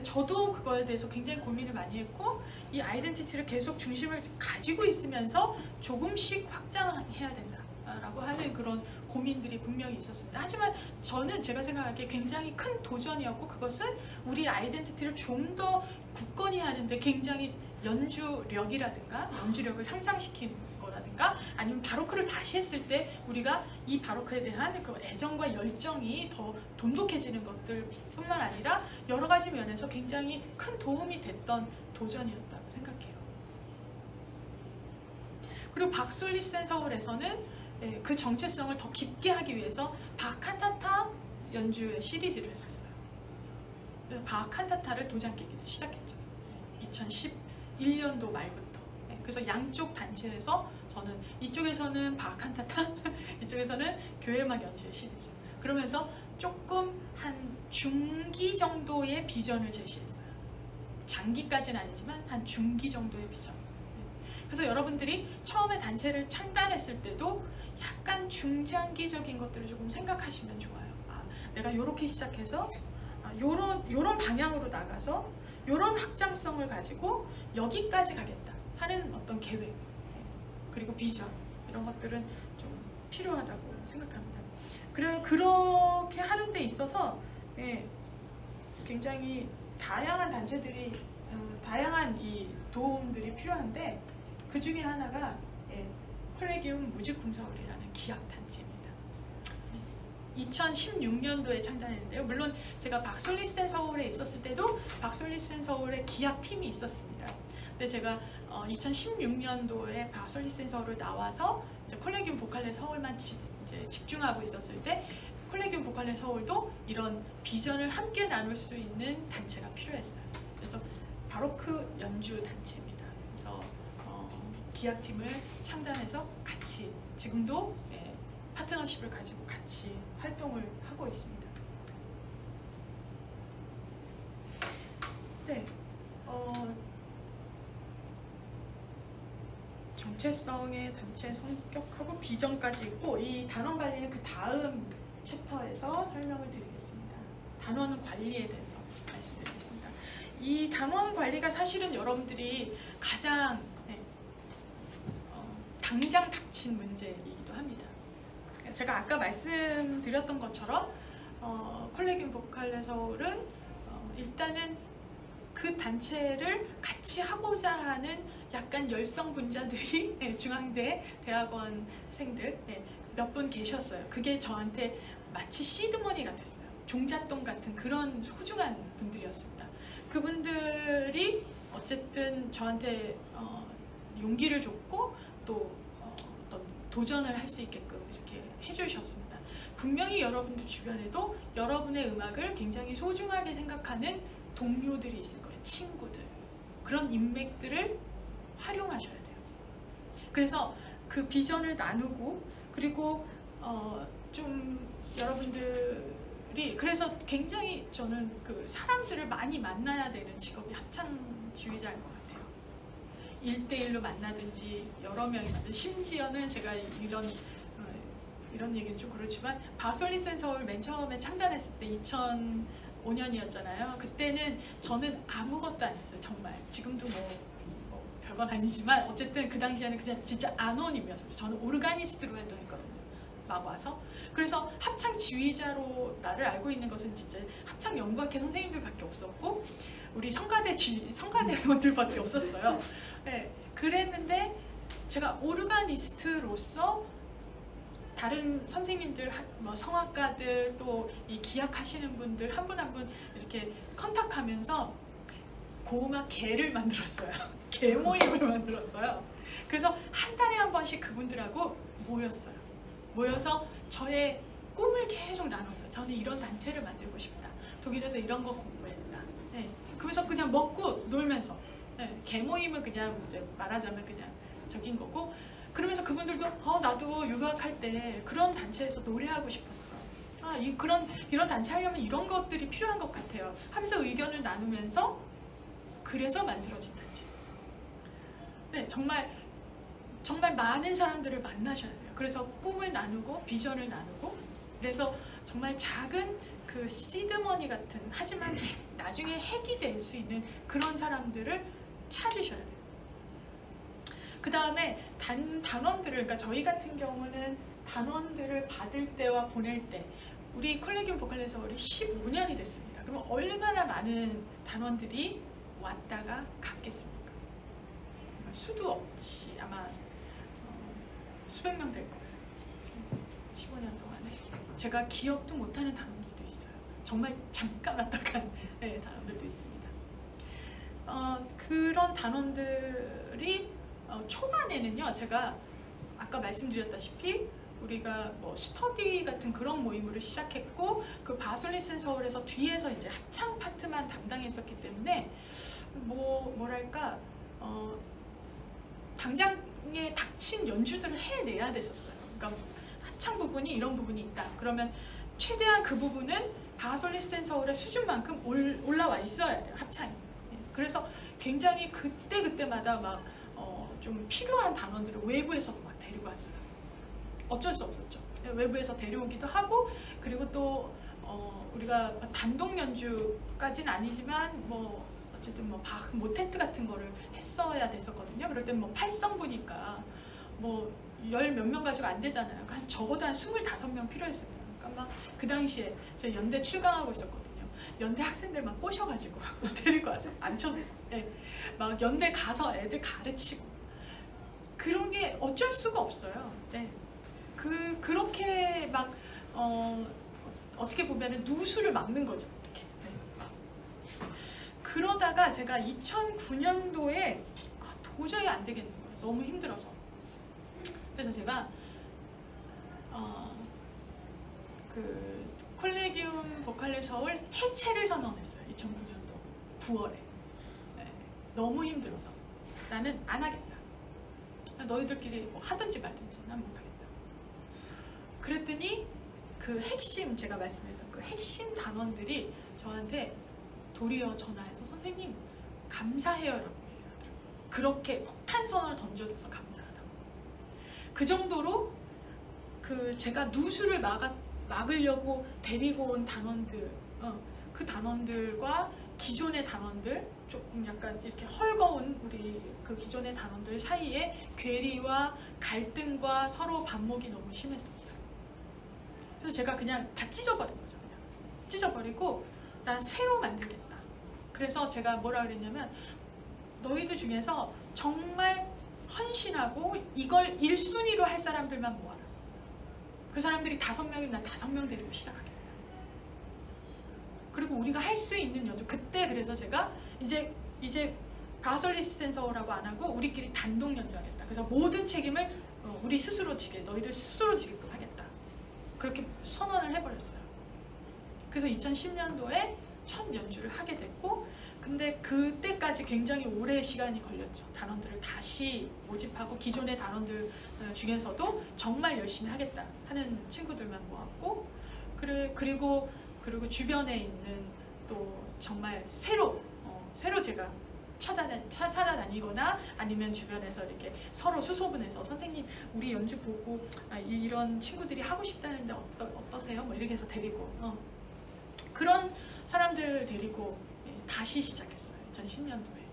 저도 그거에 대해서 굉장히 고민을 많이 했고, 이 아이덴티티를 계속 중심을 가지고 있으면서 조금씩 확장해야 된다라고 하는 그런 고민들이 분명히 있었습니다. 하지만 저는 제가 생각하기에 굉장히 큰 도전이었고, 그것은 우리 아이덴티티를 좀 더 굳건히 하는데 굉장히 연주력이라든가 연주력을 향상시키는 거라든가, 아니면 바로크를 다시 했을 때 우리가 이 바로크에 대한 그 애정과 열정이 더 돈독해지는 것들 뿐만 아니라 여러 가지 면에서 굉장히 큰 도움이 됐던 도전이었다고 생각해요. 그리고 박솔리센 서울에서는 그 정체성을 더 깊게 하기 위해서 바칸타타 연주의 시리즈를 했었어요. 바칸타타를 도장 깨기를 시작했죠. 2011년도 말부터. 그래서 양쪽 단체에서 저는 이쪽에서는 바칸타타, 이쪽에서는 교회음악 연주회 시리즈. 그러면서 조금 한 중기 정도의 비전을 제시했어요. 장기까지는 아니지만 한 중기 정도의 비전. 그래서 여러분들이 처음에 단체를 창단했을 때도 약간 중장기적인 것들을 조금 생각하시면 좋아요. 내가 이렇게 시작해서 요런 방향으로 나가서 요런 확장성을 가지고 여기까지 가겠다 하는 어떤 계획, 그리고 비전, 이런 것들은 좀 필요하다고 생각합니다. 그렇게 하는 데 있어서 굉장히 다양한 단체들이, 다양한 이 도움들이 필요한데, 그 중에 하나가 콜레기움 무즈쿰서울이라는 기악단체입니다. 2016년도에 창단했는데요. 물론 제가 박솔리스텐 서울에 있었을 때도 박솔리스텐 서울의 기악팀이 있었습니다. 근데 제가 2016년도에 박솔리스텐 서울을 나와서 이제 콜레기움 보컬레 서울만 이제 집중하고 있었을 때, 콜레기움 보컬레 서울도 이런 비전을 함께 나눌 수 있는 단체가 필요했어요. 그래서 바로크 연주 단체입니다. 그래서 기악팀을 창단해서 같이 지금도 파트너십을 가지고 같이 활동을 하고 있습니다. 네, 정체성의 단체 성격하고 비전까지 있고, 이 단원 관리는 그 다음 챕터에서 설명을 드리겠습니다. 단원 관리에 대해서 말씀드리겠습니다. 이 단원 관리가 사실은 여러분들이 가장 당장 닥친 문제이기도 합니다. 제가 아까 말씀드렸던 것처럼 콜레기움 보컬레 서울은 일단은 그 단체를 같이 하고자 하는 약간 열성분자들이 중앙대 대학원생들 몇 분 계셨어요. 그게 저한테 마치 시드머니 같았어요. 종잣돈 같은 그런 소중한 분들이었습니다. 그분들이 어쨌든 저한테 용기를 줬고 또 어떤 도전을 할 수 있게끔 이렇게 해주셨습니다. 분명히 여러분들 주변에도 여러분의 음악을 굉장히 소중하게 생각하는 동료들이 있을 거예요. 친구들. 그런 인맥들을 활용하셔야 돼요. 그래서 그 비전을 나누고, 그리고 좀 여러분들이, 그래서 굉장히 저는 그 사람들을 많이 만나야 되는 직업이 합창 지휘자인 것 같아요. 1대1로 만나든지 여러 명이 만나든지, 심지어는 제가 이런 얘기는 좀 그렇지만 박솔리스텐 서울 맨 처음에 창단했을 때 2005년이었잖아요. 그때는 저는 아무것도 안 했어요. 정말 지금도 뭐 별건 아니지만 어쨌든 그 당시에는 그냥 진짜 아노님이었어요. 저는 오르가니스트로 활동했거든요. 막 와서. 그래서 합창 지휘자로 나를 알고 있는 것은 진짜 합창 연구학회 선생님들밖에 없었고 우리 성가대 회원들밖에 없었어요. 네, 그랬는데 제가 오르가니스트로서 다른 선생님들, 뭐 성악가들, 또 이 기악하시는 분들 한 분 한 분 이렇게 컨택하면서 고음악 개를 만들었어요. 개 모임을 만들었어요. 그래서 한 달에 한 번씩 그분들하고 모였어요. 모여서 저의 꿈을 계속 나눴어요. 저는 이런 단체를 만들고 싶다. 독일에서 이런 거 공부했다. 네. 그래서 그냥 먹고 놀면서, 네. 개 모임은 그냥 이제 말하자면 그냥 적인 거고, 그러면서 그분들도 나도 유학할 때 그런 단체에서 노래하고 싶었어. 이런 단체 하려면 이런 것들이 필요한 것 같아요. 하면서 의견을 나누면서 그래서 만들어진 단체. 네, 정말 많은 사람들을 만나셔야 돼요. 그래서 꿈을 나누고 비전을 나누고, 그래서 정말 작은 그 시드머니 같은, 하지만 나중에 핵이 될 수 있는 그런 사람들을 찾으셔야 돼요. 그 다음에 단원들을, 그러니까 저희 같은 경우는 단원들을 받을 때와 보낼 때, 우리 콜레기움 보컬레 서울이 15년이 됐습니다. 그러면 얼마나 많은 단원들이 왔다가 갔겠습니까? 수도 없이 아마 수백 명 될 거예요. 15년 동안에. 제가 기억도 못하는 단원들도 있어요. 정말 잠깐 왔다 간 단원들도 있습니다. 그런 단원들이 초반에는요, 제가 아까 말씀드렸다시피 우리가 뭐 스터디 같은 그런 모임으로 시작했고, 그 박솔리스텐 서울에서 뒤에서 이제 합창 파트만 담당했었기 때문에 뭐랄까 당장 상황에 닥친 연주들을 해내야 됐었어요. 그러니까 합창 부분이 이런 부분이 있다. 그러면 최대한 그 부분은 바하솔리스텐 서울의 수준만큼 올라와 있어야 돼요. 합창이. 그래서 굉장히 그때마다 막 좀 필요한 단원들을 외부에서도 막 데리고 왔어요. 어쩔 수 없었죠. 외부에서 데려오기도 하고, 그리고 또 우리가 단독 연주까지는 아니지만 뭐 어쨌든 뭐 바흐 모테트 같은 거를 했어야 됐었거든요. 그럴 땐 뭐 8성부니까 뭐 10몇 명 가지고 안 되잖아요. 한 적어도 한 25명 필요했습니다. 그러니까 막 그 당시에 제가 연대 출강하고 있었거든요. 연대 학생들 막 꼬셔가지고 데리고 와서 앉혀놓고, 네. 막 연대 가서 애들 가르치고, 그런 게 어쩔 수가 없어요. 네. 그렇게 막 어떻게 보면은 누수를 막는 거죠. 이렇게. 네. 그러다가 제가 2009년도에 도저히 안 되겠는 거예요. 너무 힘들어서. 그래서 제가 그 콜레기움 보칼레 서울 해체를 선언했어요. 2009년도 9월에. 네. 너무 힘들어서 나는 안 하겠다. 너희들끼리 뭐 하든지 말든지 난 못하겠다. 그랬더니 그 핵심, 제가 말씀드렸던 그 핵심 단원들이 저한테 도리어 전화해서 선생님 감사해요 라고 얘기를 하더라고요. 그렇게 폭탄 선언을 던져줘서 감사하다고. 그 정도로 그 제가 누수를 막으려고 데리고 온 단원들, 그 단원들과 기존의 단원들, 조금 약간 이렇게 헐거운 우리 그 기존의 단원들 사이에 괴리와 갈등과 서로 반목이 너무 심했었어요. 그래서 제가 그냥 다 찢어버린 거죠. 그냥 찢어버리고 난 새로 만들겠다. 그래서 제가 뭐라 그랬냐면, 너희들 중에서 정말 헌신하고 이걸 1순위로 할 사람들만 모아라. 그 사람들이 5명이면 난 5명 데리고 시작하겠다. 그리고 우리가 할 수 있는 연주, 그때 그래서 제가 이제 바하솔리스텐 서울하고 안 하고 우리끼리 단독 연주하겠다. 그래서 모든 책임을 우리 스스로 너희들 스스로 지게끔 하겠다. 그렇게 선언을 해버렸어요. 그래서 2010년도에 첫 연주를 하게 됐고, 근데 그때까지 굉장히 오래 시간이 걸렸죠. 단원들을 다시 모집하고 기존의 단원들 중에서도 정말 열심히 하겠다 하는 친구들만 모았고, 그리고 주변에 있는 또 정말 새로 제가 찾아다니거나 아니면 주변에서 이렇게 서로 수소문해서 선생님 우리 연주 보고 이런 친구들이 하고 싶다는데 어떠세요? 뭐 이렇게 해서 데리고 그런 사람들 데리고 다시 시작했어요. 2010년도에.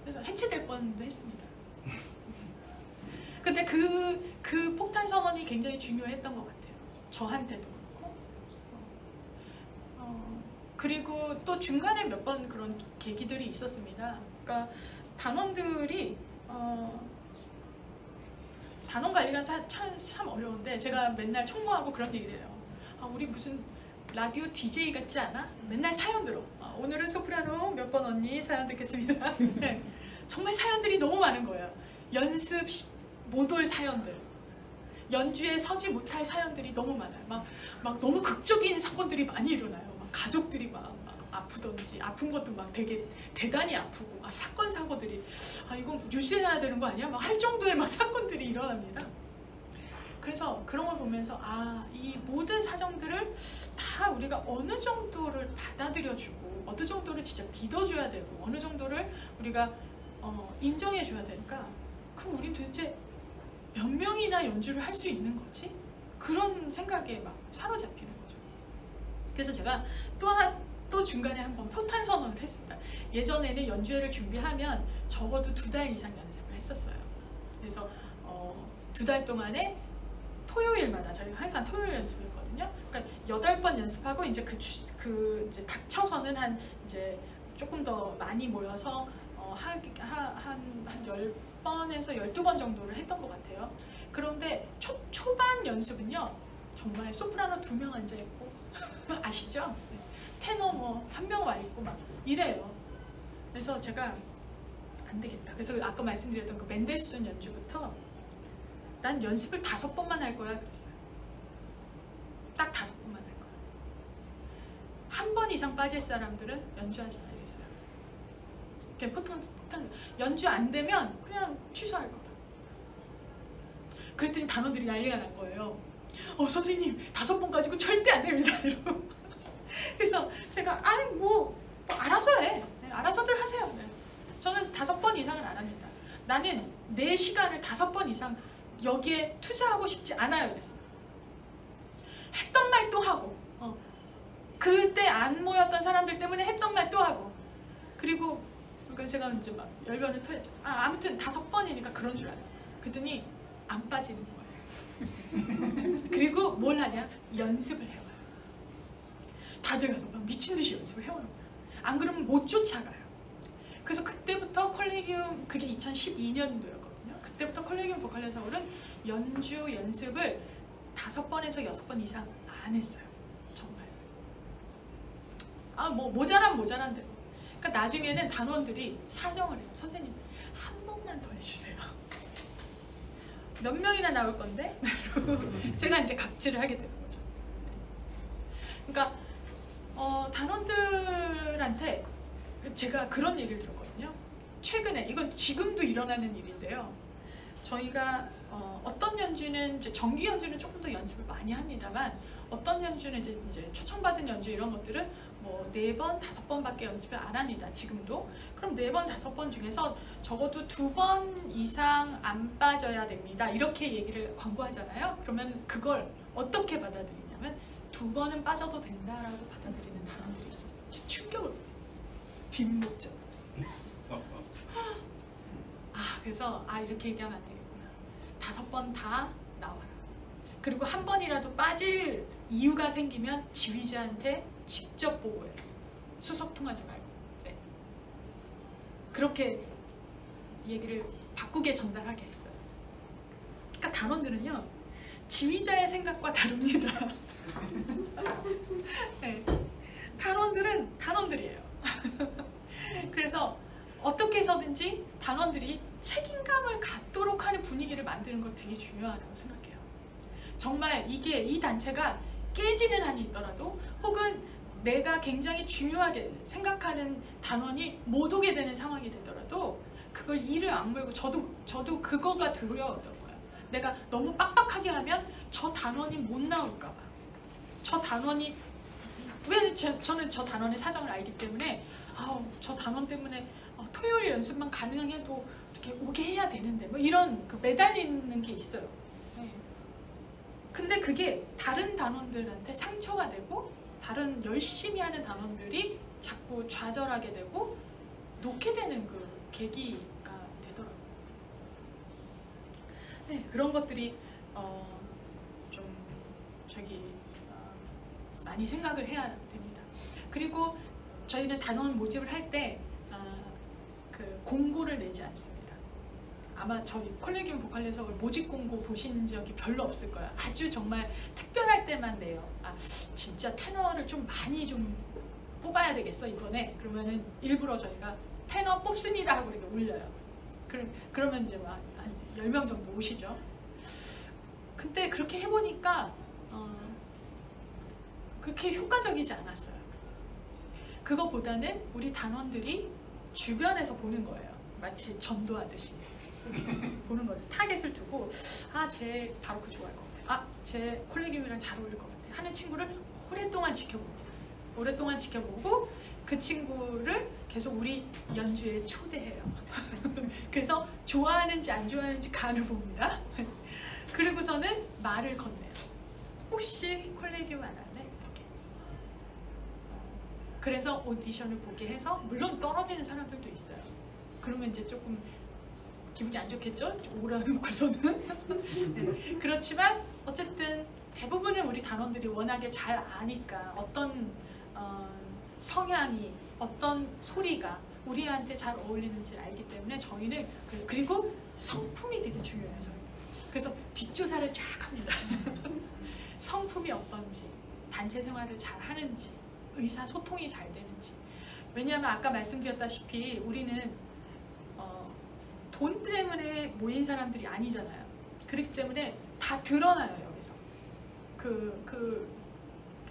그래서 해체될 뻔도 했습니다. 근데 그 폭탄 선언이 굉장히 중요했던 것 같아요. 저한테도 그렇고. 그리고 또 중간에 몇 번 그런 계기들이 있었습니다. 그러니까 단원들이 단원 관리가 참 어려운데, 제가 맨날 총무하고 그런 얘기를 해요. 우리 무슨 라디오 DJ 같지 않아? 맨날 사연 들어. 오늘은 소프라노 몇 번 언니 사연 듣겠습니다. 네. 정말 사연들이 너무 많은 거예요. 연습 못 올 사연들, 연주에 서지 못할 사연들이 너무 많아요. 막 너무 극적인 사건들이 많이 일어나요. 막 가족들이 막 아프던지, 아픈 것도 막 되게 대단히 아프고, 사고들이 이거 뉴스에 나야 되는 거 아니야? 막 할 정도의 막 사건들이 일어납니다. 그래서 그런 걸 보면서 이 모든 사정들을 다 우리가 어느 정도를 받아들여주고 어느 정도를 진짜 믿어줘야 되고 어느 정도를 우리가 인정해줘야 되니까, 그럼 우리 도대체 몇 명이나 연주를 할 수 있는 거지? 그런 생각에 막 사로잡히는 거죠. 그래서 제가 또 중간에 한번 폭탄 선언을 했습니다. 예전에는 연주회를 준비하면 적어도 2달 이상 연습을 했었어요. 그래서 2달 동안에 토요일마다 저희가 항상 토요일 연습했거든요. 그러니까 8번 연습하고 이제 이제 닥쳐서는 이제 조금 더 많이 모여서 한 10번에서 12번 정도를 했던 것 같아요. 그런데 초반 연습은요, 정말 소프라노 2명 앉아 있고 아시죠? 테너 뭐 1명 와 있고 막 이래요. 그래서 제가 안 되겠다. 그래서 아까 말씀드렸던 그 멘델스존 연주부터 난 연습을 5번만 할 거야 그랬어요. 딱 5번만 할 거야. 1번 이상 빠질 사람들은 연주하지 마 이랬어요. 그냥 보통 연주 안 되면 그냥 취소할 거다. 그랬더니 단원들이 난리가 난 거예요. 선생님 5번 가지고 절대 안 됩니다. 이러고. 그래서 제가 아니 뭐 알아서 해. 네, 알아서들 하세요. 네. 저는 5번 이상은 안 합니다. 나는 내 시간을 5번 이상 여기에 투자하고 싶지 않아요. 그래서 했던 말 또 하고 그때 안 모였던 사람들 때문에 했던 말 또 하고 그리고 제가 이제 막 열변을 토했죠. 아무튼 5번이니까 그런 줄 알아요. 그랬더니 안 빠지는 거예요. 그리고 뭘 하냐? 연습을 해와요. 다들 가서 막 미친 듯이 연습을 해오는 거예요. 안 그러면 못 쫓아가요. 그래서 그때부터 콜레기움, 그게 2012년도였거든요. 그때부터 콜레기움 보컬 서울은 연주 연습을 5번에서 6번 이상 안 했어요. 정말. 뭐 모자란 대로. 그러니까 나중에는 단원들이 사정을 해요. 선생님 한 번만 더 해주세요. 몇 명이나 나올 건데? 제가 이제 각질을 하게 되는 거죠. 그러니까 단원들한테 제가 그런 얘기를 들었거든요. 최근에 이건 지금도 일어나는 일인데요. 저희가 어떤 연주는 이제 정기 연주는 조금 더 연습을 많이 합니다만 어떤 연주는 이제 초청받은 연주 이런 것들은 뭐 4번, 5번밖에 연습을 안 합니다. 지금도. 그럼 4번, 5번 중에서 적어도 2번 이상 안 빠져야 됩니다. 이렇게 얘기를 광고하잖아요. 그러면 그걸 어떻게 받아들이냐면 2번은 빠져도 된다라고 받아들이는 단원들이 있었어요. 충격을 받았어요. 뒷목적. 그래서 이렇게 얘기하면 안 되겠구나. 5번 다 나와라. 그리고 한 번이라도 빠질 이유가 생기면 지휘자한테 직접 보고해요. 수소통하지 말고. 네. 그렇게 얘기를 바꾸게 전달하게 했어요. 그러니까 단원들은요. 지휘자의 생각과 다릅니다. 네. 단원들은 단원들이에요. 그래서 어떻게 해서든지 단원들이 책임감을 갖도록 하는 분위기를 만드는 것 되게 중요하다고 생각해요. 정말 이 단체가 깨지는 한이 있더라도 혹은 내가 굉장히 중요하게 생각하는 단원이 못 오게 되는 상황이 되더라도 그걸 이를 악물고 저도 그거가 두려웠던 거예요. 내가 너무 빡빡하게 하면 저 단원이 못 나올까 봐. 저 단원이 저는 저 단원의 사정을 알기 때문에 저 단원 때문에 토요일 연습만 가능해도 이렇게 오게 해야 되는데 뭐 이런 매달리는 게 있어요. 네. 근데 그게 다른 단원들한테 상처가 되고 다른 열심히 하는 단원들이 자꾸 좌절하게 되고 놓게 되는 그 계기가 되더라고요. 네, 그런 것들이 좀 많이 생각을 해야 됩니다. 그리고 저희는 단원 모집을 할 때 그 공고를 내지 않습니다. 아마 저희 콜레기움 보컬 서울 모집 공고 보신 적이 별로 없을 거예요. 아주 정말 특별할 때만 내요. 진짜 테너를 좀 많이 좀 뽑아야 되겠어 이번에. 그러면은 일부러 저희가 테너 뽑습니다 하고 이렇게 올려요. 그러면 이제 한 10명 정도 오시죠. 근데 그렇게 해보니까 그렇게 효과적이지 않았어요. 그거보다는 우리 단원들이 주변에서 보는 거예요. 마치 전도하듯이 보는 거죠. 타겟을 두고 쟤 바로크 좋아할 것 같아. 쟤 콜레기움이랑 잘 어울릴 것 같아 하는 친구를 오랫동안 지켜봅니다. 오랫동안 지켜보고 그 친구를 계속 우리 연주에 초대해요. 그래서 좋아하는지 안 좋아하는지 간을 봅니다. 그리고서는 말을 건네요. 혹시 콜레기움 안 할래? 이렇게. 그래서 오디션을 보게 해서 물론 떨어지는 사람들도 있어요. 그러면 이제 조금 기분이 안 좋겠죠? 오라놓고서는. 네. 그렇지만 어쨌든 대부분은 우리 단원들이 워낙에 잘 아니까 어떤 성향이 어떤 소리가 우리한테 잘 어울리는지 알기 때문에 저희는 그리고 성품이 되게 중요해요. 저희. 그래서 뒷조사를 쫙 합니다. 성품이 어떤지, 단체 생활을 잘 하는지, 의사소통이 잘 되는지. 왜냐하면 아까 말씀드렸다시피 우리는 돈 때문에 모인 사람들이 아니잖아요. 그렇기 때문에 다 드러나요. 여기서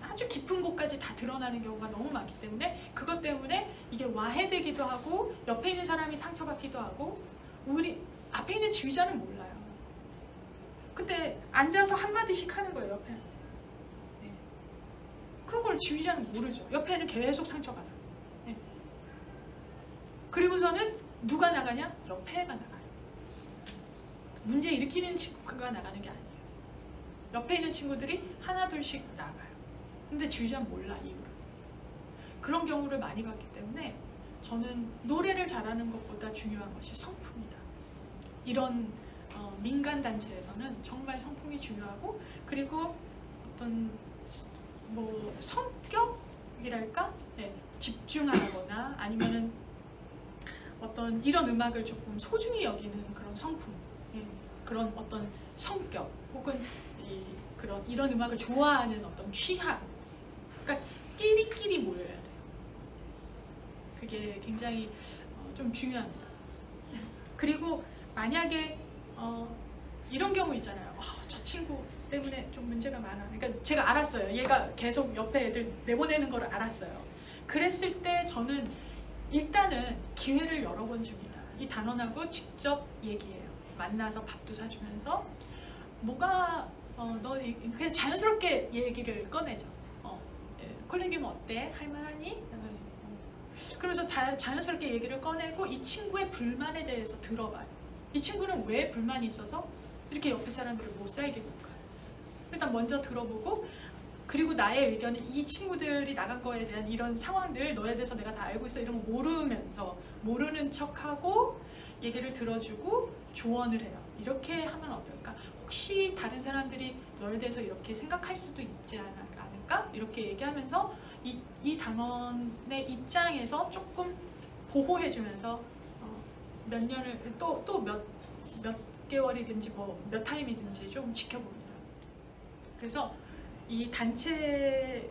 아주 깊은 곳까지 다 드러나는 경우가 너무 많기 때문에 그것 때문에 이게 와해되기도 하고 옆에 있는 사람이 상처받기도 하고 우리 앞에 있는 지휘자는 몰라요. 근데 앉아서 한마디씩 하는 거예요, 옆에. 네. 그런 걸 지휘자는 모르죠. 옆에는 계속 상처가 나요. 네. 그리고서는 누가 나가냐? 옆에 애가 나가요. 문제 일으키는 친구가 나가는 게 아니에요. 옆에 있는 친구들이 하나 둘씩 나가요. 근데 지휘자는 몰라, 이유를. 그런 경우를 많이 봤기 때문에 저는 노래를 잘하는 것보다 중요한 것이 성품이다. 이런 민간 단체에서는 정말 성품이 중요하고, 그리고 어떤 뭐 성격이랄까? 네, 집중하거나 아니면은 어떤 이런 음악을 조금 소중히 여기는 그런 성품, 예, 그런 어떤 성격, 혹은 이런 음악을 좋아하는 어떤 취향, 그러니까 끼리끼리 모여야 돼요. 그게 굉장히 좀 중요합니다. 그리고 만약에 이런 경우 있잖아요. 저 친구 때문에 좀 문제가 많아. 그러니까 제가 알았어요. 얘가 계속 옆에 애들 내보내는 걸 알았어요. 그랬을 때 저는 일단은 기회를 여러 번 줍니다. 이 단원하고 직접 얘기해요. 만나서 밥도 사주면서 뭐가 너 그냥 자연스럽게 얘기를 꺼내죠. 콜레기움 어때? 할만하니? 그러면서 자연스럽게 얘기를 꺼내고 이 친구의 불만에 대해서 들어봐요. 이 친구는 왜 불만이 있어서 이렇게 옆에 사람들을 못 살게 볼까요? 일단 먼저 들어보고, 그리고 나의 의견은 이 친구들이 나간 거에 대한 이런 상황들, 너에 대해서 내가 다 알고 있어, 이런 거 모르면서 모르는 척하고 얘기를 들어주고 조언을 해요. 이렇게 하면 어떨까? 혹시 다른 사람들이 너에 대해서 이렇게 생각할 수도 있지 않을까? 이렇게 얘기하면서 이 단원의 입장에서 조금 보호해주면서 몇 년을 또 몇 개월이든지 뭐 몇 타임이든지 좀 지켜봅니다. 그래서 이 단체에서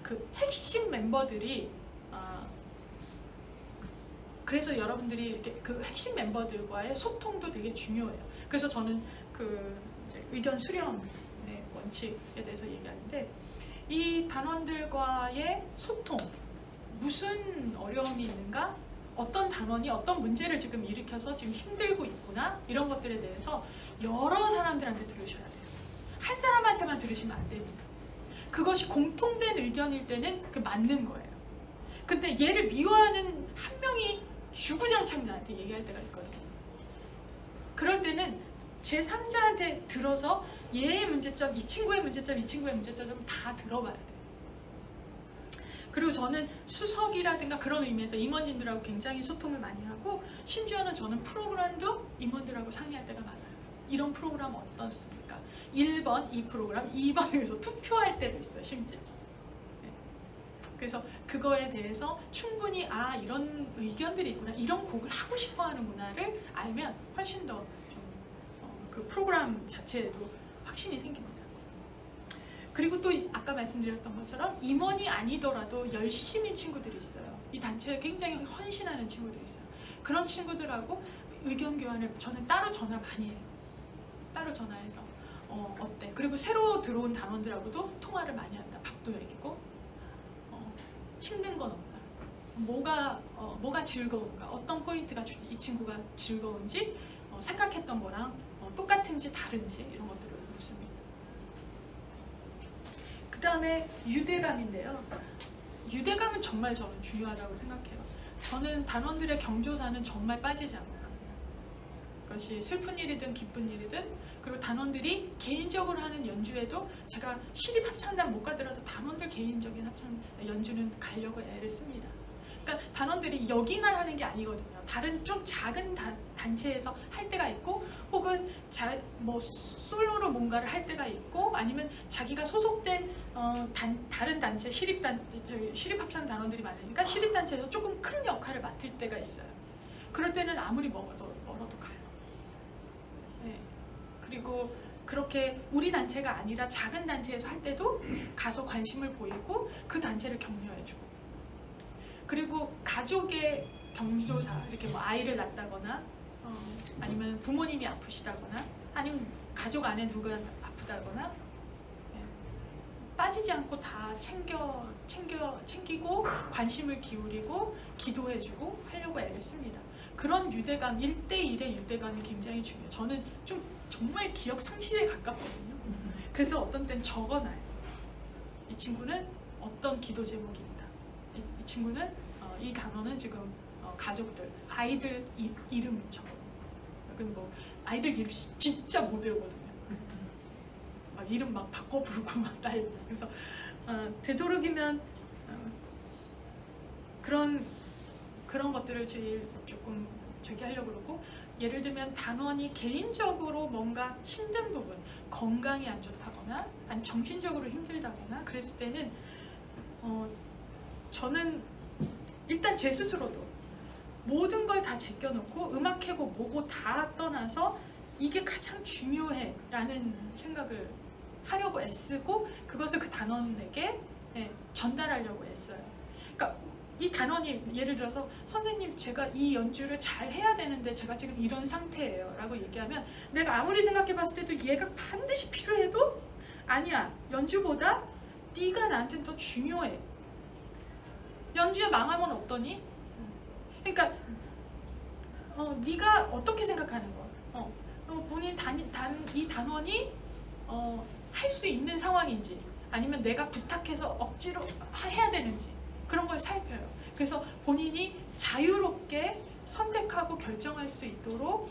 그 핵심 멤버들이 그래서 여러분들이 이렇게 그 핵심 멤버들과의 소통도 되게 중요해요. 그래서 저는 그 이제 의견 수렴의 원칙에 대해서 얘기하는데, 이 단원들과의 소통, 무슨 어려움이 있는가, 어떤 단원이 어떤 문제를 지금 일으켜서 지금 힘들고 있구나, 이런 것들에 대해서 여러 사람들한테 들으셔야 돼요. 한 사람한테만 들으시면 안 됩니다. 그것이 공통된 의견일 때는 그 맞는 거예요. 근데 얘를 미워하는 한 명이 주구장창 나한테 얘기할 때가 있거든요. 그럴 때는 제3자한테 들어서 얘의 문제점, 이 친구의 문제점, 이 친구의 문제점 다 들어봐야 돼요. 그리고 저는 수석이라든가 그런 의미에서 임원진들하고 굉장히 소통을 많이 하고, 심지어는 저는 프로그램도 임원들하고 상의할 때가 많아요. 이런 프로그램 어떻습니까? 1번 이 프로그램, 2번에서 투표할 때도 있어요, 심지어. 그래서 그거에 대해서 충분히 이런 의견들이 있구나, 이런 곡을 하고 싶어 하는구나를 알면 훨씬 더 그 프로그램 자체에도 확신이 생깁니다. 그리고 또 아까 말씀드렸던 것처럼 임원이 아니더라도 열심히 친구들이 있어요. 이 단체에 굉장히 헌신하는 친구들이 있어요. 그런 친구들하고 의견 교환을 저는 따로 전화 많이 해요. 따로 전화해서 어때? 그리고 새로 들어온 단원들하고도 통화를 많이 한다. 밥도 먹이고 힘든 건 없다. 뭐가 즐거운가? 어떤 포인트가 이 친구가 즐거운지, 생각했던 거랑 똑같은지 다른지, 이런 것들을 묻습니다. 그 다음에 유대감인데요. 유대감은 정말 저는 중요하다고 생각해요. 저는 단원들의 경조사는 정말 빠지지 않아요. 그것이 슬픈 일이든 기쁜 일이든, 그리고 단원들이 개인적으로 하는 연주에도 제가 시립합창단 못 가더라도 단원들 개인적인 연주는 가려고 애를 씁니다. 그러니까 단원들이 여기만 하는 게 아니거든요. 다른 좀 작은 단체에서 할 때가 있고, 혹은 뭐 솔로로 뭔가를 할 때가 있고, 아니면 자기가 소속된 다른 단체, 시립합창 단원들이 많으니까 시립단체에서 조금 큰 역할을 맡을 때가 있어요. 그럴 때는 아무리 멀어도 가요. 네. 그리고 그렇게 우리 단체가 아니라 작은 단체에서 할 때도 가서 관심을 보이고 그 단체를 격려해주고, 그리고 가족의 경조사, 이렇게 뭐 아이를 낳았다거나 아니면 부모님이 아프시다거나 아니면 가족 안에 누가 아프다거나, 네. 빠지지 않고 다 챙기고 관심을 기울이고 기도해주고 하려고 애를 씁니다. 그런 유대감, 1대1의 유대감이 굉장히 중요해요. 저는 좀 정말 기억 상실에 가깝거든요. 그래서 어떤 땐 적어놔요. 이 친구는 어떤 기도 제목이 있다. 이 친구는 이 단어는 지금 가족들, 아이들 이름 적어요. 뭐 아이들 이름 진짜 못 외우거든요. 막 이름 막 바꿔 부르고 막 날리고. 그래서 되도록이면 그런 것들을 제일 조금 저기 하려고 그러고, 예를 들면 단원이 개인적으로 뭔가 힘든 부분, 건강이 안 좋다거나 아니 정신적으로 힘들다거나 그랬을 때는 저는 일단 제 스스로도 모든 걸 다 제껴놓고 음악회고 뭐고 다 떠나서 이게 가장 중요해 라는 생각을 하려고 애쓰고, 그것을 그 단원에게 전달하려고 애써요. 그러니까 이 단원이 예를 들어서 선생님 제가 이 연주를 잘 해야 되는데 제가 지금 이런 상태예요 라고 얘기하면, 내가 아무리 생각해 봤을 때도 얘가 반드시 필요해도 아니야, 연주보다 네가 나한테는 더 중요해. 연주에 망하면 어떠니? 그러니까 네가 어떻게 생각하는 거야? 본인 이 단원이 할 수 있는 상황인지 아니면 내가 부탁해서 억지로 해야 되는지 그런 걸 살펴요. 그래서 본인이 자유롭게 선택하고 결정할 수 있도록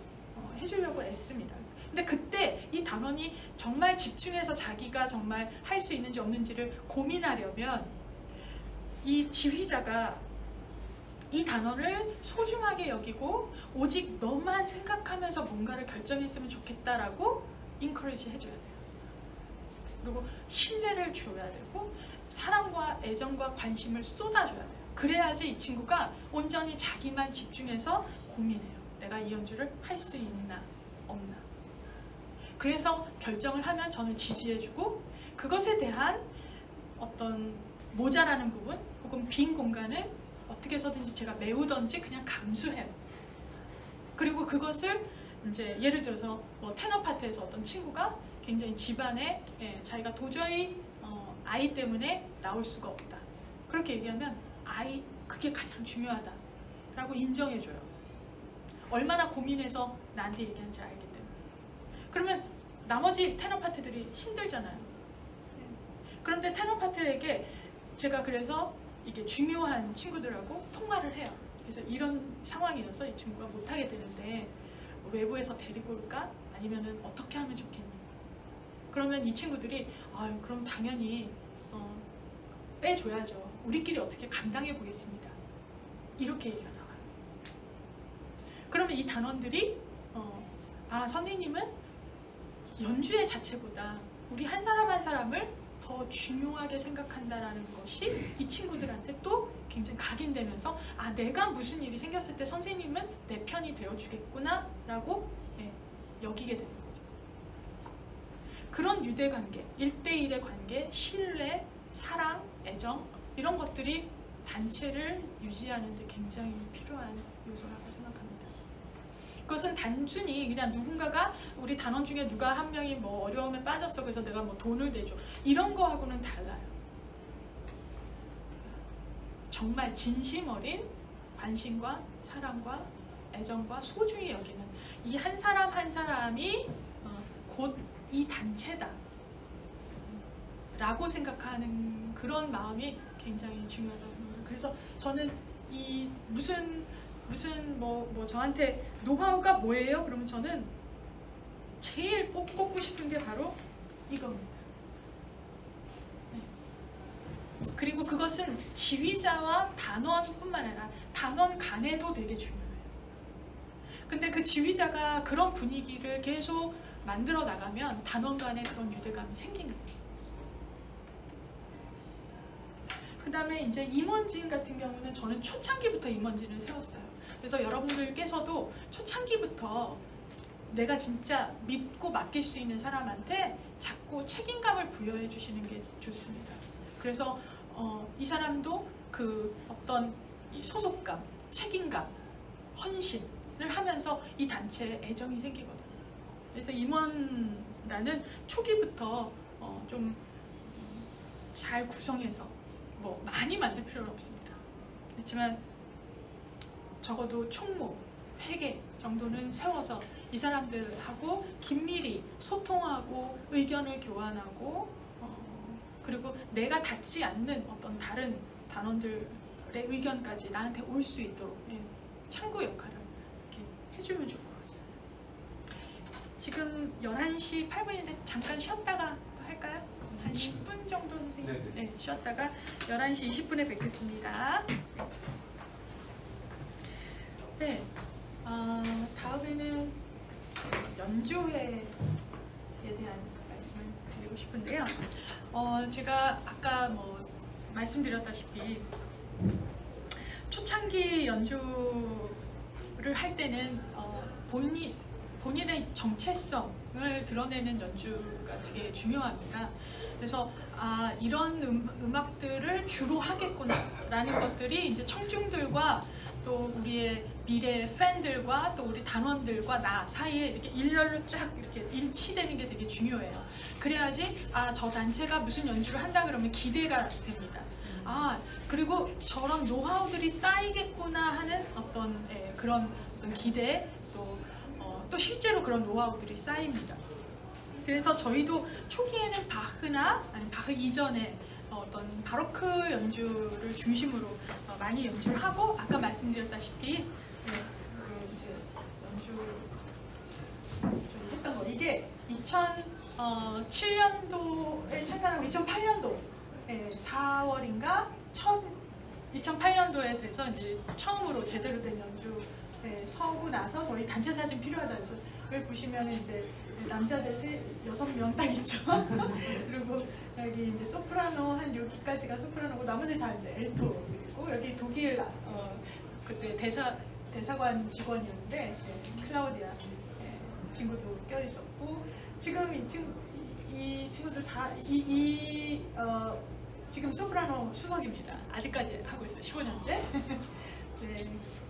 해주려고 애씁니다. 근데 그때 이 단원이 정말 집중해서 자기가 정말 할 수 있는지 없는지를 고민하려면 이 지휘자가 이 단원을 소중하게 여기고 오직 너만 생각하면서 뭔가를 결정했으면 좋겠다라고 인커리지 해줘야 돼요. 그리고 신뢰를 줘야 되고 사랑과 애정과 관심을 쏟아줘야 돼요. 그래야지 이 친구가 온전히 자기만 집중해서 고민해요. 내가 이 연주를 할 수 있나 없나. 그래서 결정을 하면 저는 지지해주고, 그것에 대한 어떤 모자라는 부분 혹은 빈 공간을 어떻게 해서든지 제가 메우던지 그냥 감수해요. 그리고 그것을 이제 예를 들어서 뭐 테너 파트에서 어떤 친구가 굉장히 집안에 자기가 도저히 아이 때문에 나올 수가 없다. 그렇게 얘기하면 그게 가장 중요하다 라고 인정해줘요. 얼마나 고민해서 나한테 얘기한지 알기 때문에. 그러면 나머지 테너 파트들이 힘들잖아요. 그런데 테너 파트에게 제가 그래서 이게 중요한 친구들하고 통화를 해요. 그래서 이런 상황이어서 이 친구가 못하게 되는데 외부에서 데리고 올까? 아니면은 어떻게 하면 좋겠니? 그러면 이 친구들이 그럼 당연히 빼줘야죠. 우리끼리 어떻게 감당해 보겠습니다. 이렇게 얘기가 나와요. 그러면 이 단원들이 선생님은 연주의 자체보다 우리 한 사람 한 사람을 더 중요하게 생각한다라는 것이 이 친구들한테 또 굉장히 각인되면서 내가 무슨 일이 생겼을 때 선생님은 내 편이 되어주겠구나 라고 여기게 되는 거죠. 그런 유대관계, 1대1의 관계, 신뢰, 사랑, 애정 이런 것들이 단체를 유지하는 데 굉장히 필요한 요소라고 생각합니다. 그것은 단순히 그냥 누군가가 우리 단원 중에 누가 한 명이 뭐 어려움에 빠졌어 그래서 내가 뭐 돈을 대줘 이런 거하고는 달라요. 정말 진심 어린 관심과 사랑과 애정과 소중히 여기는 이 한 사람 한 사람이 곧 이 단체다 라고 생각하는 그런 마음이 굉장히 중요하다고 생각합니다. 그래서 저는 이 무슨 저한테 노하우가 뭐예요? 그러면 저는 제일 뽑고 싶은 게 바로 이겁니다. 그리고 그것은 지휘자와 단원뿐만 아니라 단원 간에도 되게 중요해요. 근데 그 지휘자가 그런 분위기를 계속 만들어 나가면 단원 간에 그런 유대감이 생깁니다. 그 다음에 이제 임원진 같은 경우는 저는 초창기부터 임원진을 세웠어요. 그래서 여러분들께서도 초창기부터 내가 진짜 믿고 맡길 수 있는 사람한테 자꾸 책임감을 부여해 주시는 게 좋습니다. 그래서 이 사람도 그 어떤 이 소속감, 책임감, 헌신을 하면서 이 단체에 애정이 생기거든요. 그래서 임원단은 초기부터 좀 잘 구성해서 많이 만들 필요는 없습니다. 그렇지만 적어도 총무, 회개 정도는 세워서 이 사람들하고 긴밀히 소통하고 의견을 교환하고 그리고 내가 닿지 않는 어떤 다른 단원들의 의견까지 나한테 올 수 있도록 창구 역할을 이렇게 해주면 좋을 것 같습니다. 지금 11시 8분인데 잠깐 쉬었다가 할까요? 한 10분 정도 선생님? 네, 쉬었다가 11시 20분에 뵙겠습니다. 네, 다음에는 연주회에 대한 말씀을 드리고 싶은데요. 제가 아까 말씀드렸다시피 초창기 연주를 할 때는 본인의 정체성을 드러내는 연주가 되게 중요합니다. 그래서 이런 음악들을 주로 하겠구나 라는 것들이 이제 청중들과 또 우리의 미래 팬들과 또 우리 단원들과 나 사이에 이렇게 일렬로 쫙 이렇게 일치되는 게 되게 중요해요. 그래야지 저 단체가 무슨 연주를 한다 그러면 기대가 됩니다. 그리고 저런 노하우들이 쌓이겠구나 하는 어떤 그런 기대 또 실제로 그런 노하우들이 쌓입니다. 그래서 저희도 초기에는 바흐나 아니면 바흐 이전에 어떤 바로크 연주를 중심으로 많이 연주를 하고 아까 말씀드렸다시피 이제 연주 했던 거 이게 2007년도에 창단하고 2008년도 4월인가 2008년도에 돼서 이제 처음으로 제대로 된 연주 서고 나서 저희 단체 사진 필요하다 해서 여기 보시면 이제 남자들 6명 딱 있죠. 그리고 여기 이제 소프라노 한 여기까지가 소프라노고 나머지 다 이제 엘토이고 여기 독일 그때 대사관 직원이었는데 클라우디아 친구도 껴 있었고 지금 이 친구들 다 지금 소프라노 수석입니다. 아직까지 하고 있어요. 15년째. 네,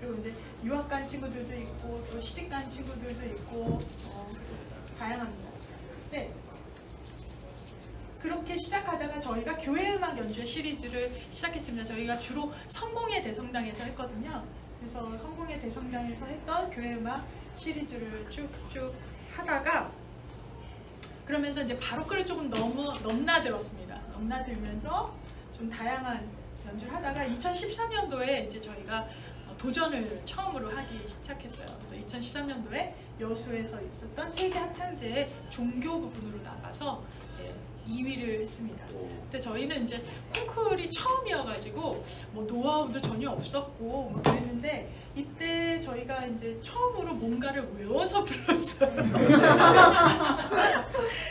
그리고 이제 유학 간 친구들도 있고 또 시집 간 친구들도 있고 다양합니다. 네, 그렇게 시작하다가 저희가 교회음악 연주회 시리즈를 시작했습니다. 저희가 주로 성공의 대성당에서 했거든요. 그래서 성공의 대성당에서 했던 교회음악 시리즈를 쭉쭉 하다가 그러면서 이제 바로크를 조금 넘나들었습니다. 넘나들면서 좀 다양한 연주를 하다가 2013년도에 이제 저희가 도전을 처음으로 하기 시작했어요. 그래서 2013년도에 여수에서 있었던 세계 합창제의 종교 부분으로 나가서 2위를 했습니다. 근데 저희는 이제 콩쿠르이 처음이어가지고 노하우도 전혀 없었고 그랬는데 이때 저희가 이제 처음으로 뭔가를 외워서 불렀어요.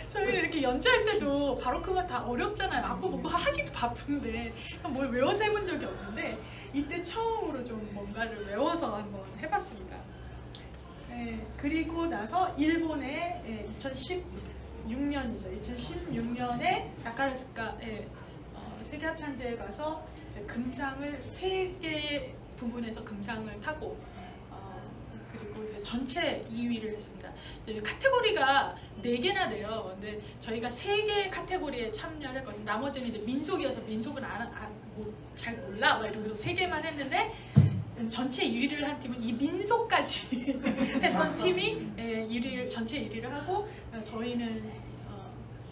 저희는 이렇게 연주할 때도 바로크가 다 어렵잖아요. 악보 보고 하기도 바쁜데 뭘 외워서 해본 적이 없는데 이때 처음으로 좀 뭔가를 외워서 한번 해봤습니다. 그리고 나서 일본에 2016년이죠. 2016년에 다카라스카에 세계합창제에 가서 이제 금상을 3개 부분에서 금상을 타고 그리고 이제 전체 2위를 했습니다. 이제 카테고리가 4개나 돼요. 근데 저희가 3개 카테고리에 참여를 했거든요. 나머지는 이제 민속이어서 민속은 잘 몰라 이러면서 3개만 했는데 전체 1위를 한 팀은 이 민속까지 했던 팀이 전체 1위를 하고 저희는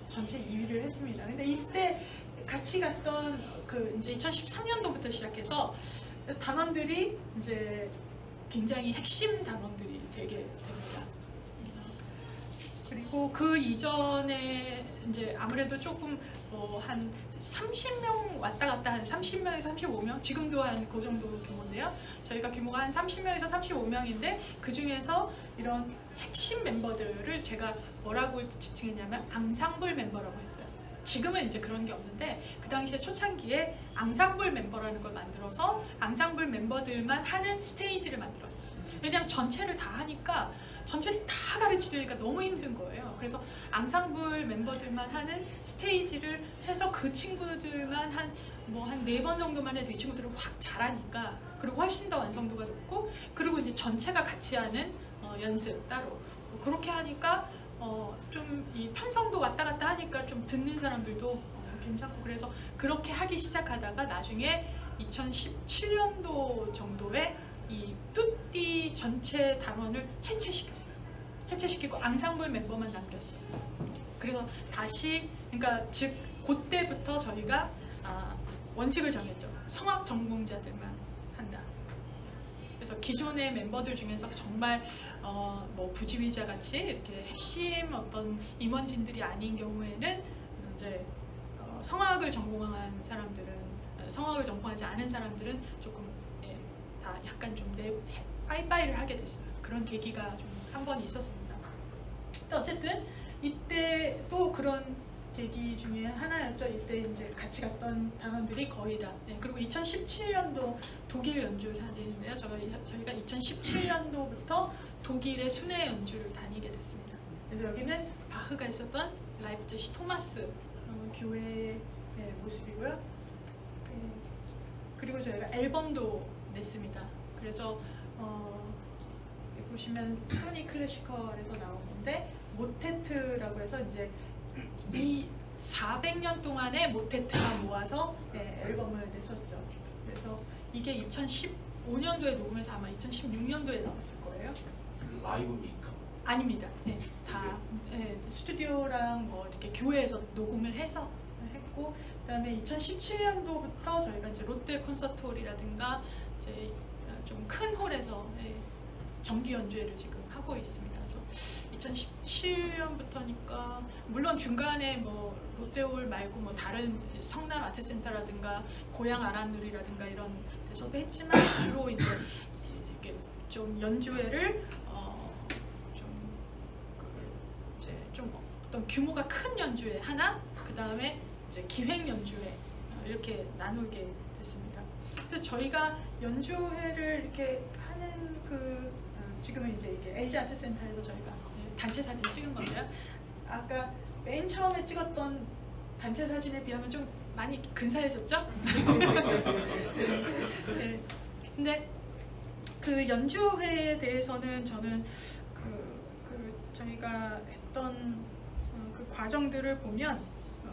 전체 2위를 했습니다. 근데 이때 같이 갔던 이제 2013년도부터 시작해서 단원들이 이제 굉장히 핵심 단원들이 되게 됩니다. 그리고 그 이전에 이제 아무래도 조금 한 30명 왔다 갔다 한 30명에서 35명 지금도 한 그 정도 규모인데요. 저희가 규모가 한 30명에서 35명인데 그 중에서 이런 핵심 멤버들을 제가 뭐라고 지칭했냐면 앙상블 멤버라고 했어요. 지금은 이제 그런 게 없는데 그 당시에 초창기에 앙상블 멤버라는 걸 만들어서 앙상블 멤버들만 하는 스테이지를 만들었어요. 왜냐하면 전체를 다 하니까 전체를 다 가르치려니까 너무 힘든 거예요. 그래서 앙상블 멤버들만 하는 스테이지를 해서 그 친구들만 한 4번 정도만 해도 이 친구들은 확 잘하니까 그리고 훨씬 더 완성도가 높고 그리고 이제 전체가 같이 하는 연습 따로 그렇게 하니까 좀 이 편성도 왔다 갔다 하니까 좀 듣는 사람들도 괜찮고 그래서 그렇게 하기 시작하다가 나중에 2017년도 정도에 이 뚜띠 전체 단원을 해체시켰어요. 해체시키고 앙상블 멤버만 남겼어요. 그래서 다시 그러니까 즉 그때부터 저희가 원칙을 정했죠. 성악 전공자들만 한다. 그래서 기존의 멤버들 중에서 정말 뭐 부지휘자 같이 이렇게 핵심 어떤 임원진들이 아닌 경우에는 이제 성악을 전공한 사람들은 성악을 전공하지 않은 사람들은 조금 다 약간 좀 빠이빠이를 하게 됐어요. 그런 계기가 좀 한 번 있었습니다. 어쨌든 이때 또 그런 계기 중에 하나였죠. 이때 이제 같이 갔던 단원들이 거의 다. 그리고 2017년도 독일 연주 사진인데요. 저희가 2017년도부터 독일의 순회 연주를 다니게 됐습니다. 그래서 여기는 바흐가 있었던 라이프치히 토마스 교회의 모습이고요. 그리고 저희가 앨범도 냈습니다. 그래서 보시면 소니 클래시컬에서 나온 건데 모테트라고 해서 이제 이 400년 동안의 모테트만 모아서 앨범을 냈었죠. 그래서 이게 2015년도에 녹음해서 아마 2016년도에 나왔을 거예요. 라이브입니까? 아닙니다. 다 스튜디오랑 뭐 이렇게 교회에서 녹음을 해서 했고, 그다음에 2017년도부터 저희가 이제 롯데 콘서트홀이라든가 이제 좀 큰 홀에서 정기 연주회를 지금 하고 있습니다. 그래서 2017년부터니까 물론 중간에 뭐 롯데홀 말고 뭐 다른 성남 아트센터라든가 고향 아람누리라든가 이런 데서도 했지만 주로 이제 이렇게 좀 연주회를 좀 어떤 규모가 큰 연주회 하나, 그 다음에 이제 기획 연주회 이렇게 나누게 됐습니다. 그래서 저희가 연주회를 이렇게 하는 지금은 이제 이게 LG 아트센터에서 저희가 단체 사진 찍은 건데요. 아까 맨 처음에 찍었던 단체 사진에 비하면 좀 많이 근사해졌죠? 네. 근데 그 연주회에 대해서는 저는 저희가 했던 그 과정들을 보면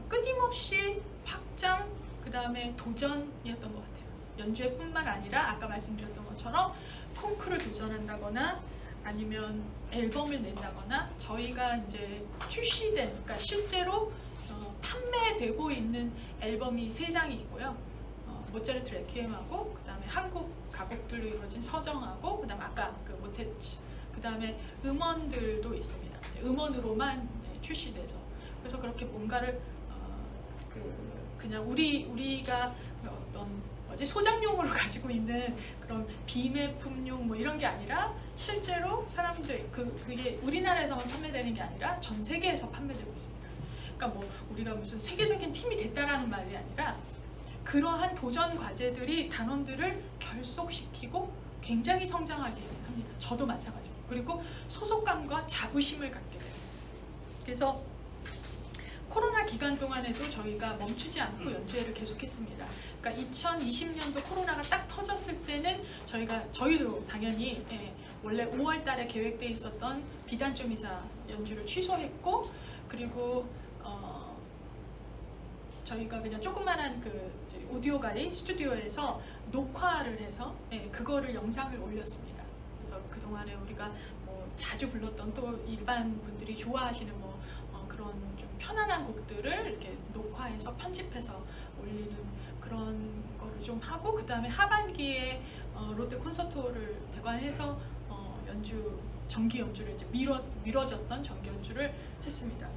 끊임없이 확장, 그 다음에 도전이었던 것 같아요. 연주회뿐만 아니라 아까 말씀드렸던 것처럼 콩쿠르를 도전한다거나 아니면 앨범을 낸다거나 저희가 이제 출시된, 그러니까 실제로 판매되고 있는 앨범이 3장이 있고요. 모차르트 레퀴엠하고, 그 다음에 한국 가곡들로 이루어진 서정하고, 그 다음에 아까 그 모테츠, 그 다음에 음원들도 있습니다. 음원으로만 출시돼서. 그래서 그렇게 뭔가를 그냥 우리가 어떤 소장용으로 가지고 있는 그런 비매품용 뭐 이런 게 아니라 실제로 사람들 그게 우리나라에서만 판매되는 게 아니라 전 세계에서 판매되고 있습니다. 그러니까 뭐 우리가 무슨 세계적인 팀이 됐다라는 말이 아니라 그러한 도전 과제들이 단원들을 결속시키고 굉장히 성장하게 합니다. 저도 마찬가지고. 그리고 소속감과 자부심을 갖게 돼요. 그래서 코로나 기간 동안에도 저희가 멈추지 않고 연주회를 계속했습니다. 그러니까 2020년도 코로나가 딱 터졌을 때는 저희도 당연히 원래 5월 달에 계획되어 있었던 비단점 이사 연주를 취소했고, 그리고 저희가 그냥 조그만한 오디오 가이 스튜디오에서 녹화를 해서 그거를 영상을 올렸습니다. 그래서 그동안에 우리가 뭐 자주 불렀던 또 일반 분들이 좋아하시는 뭐 그런 좀 편안한 곡들을 이렇게 녹화해서 편집해서 올리는 그런 거를 좀 하고, 그 다음에 하반기에 롯데 콘서트홀을 대관해서 정기 연주를 이제 미뤄졌던 정기 연주를 했습니다.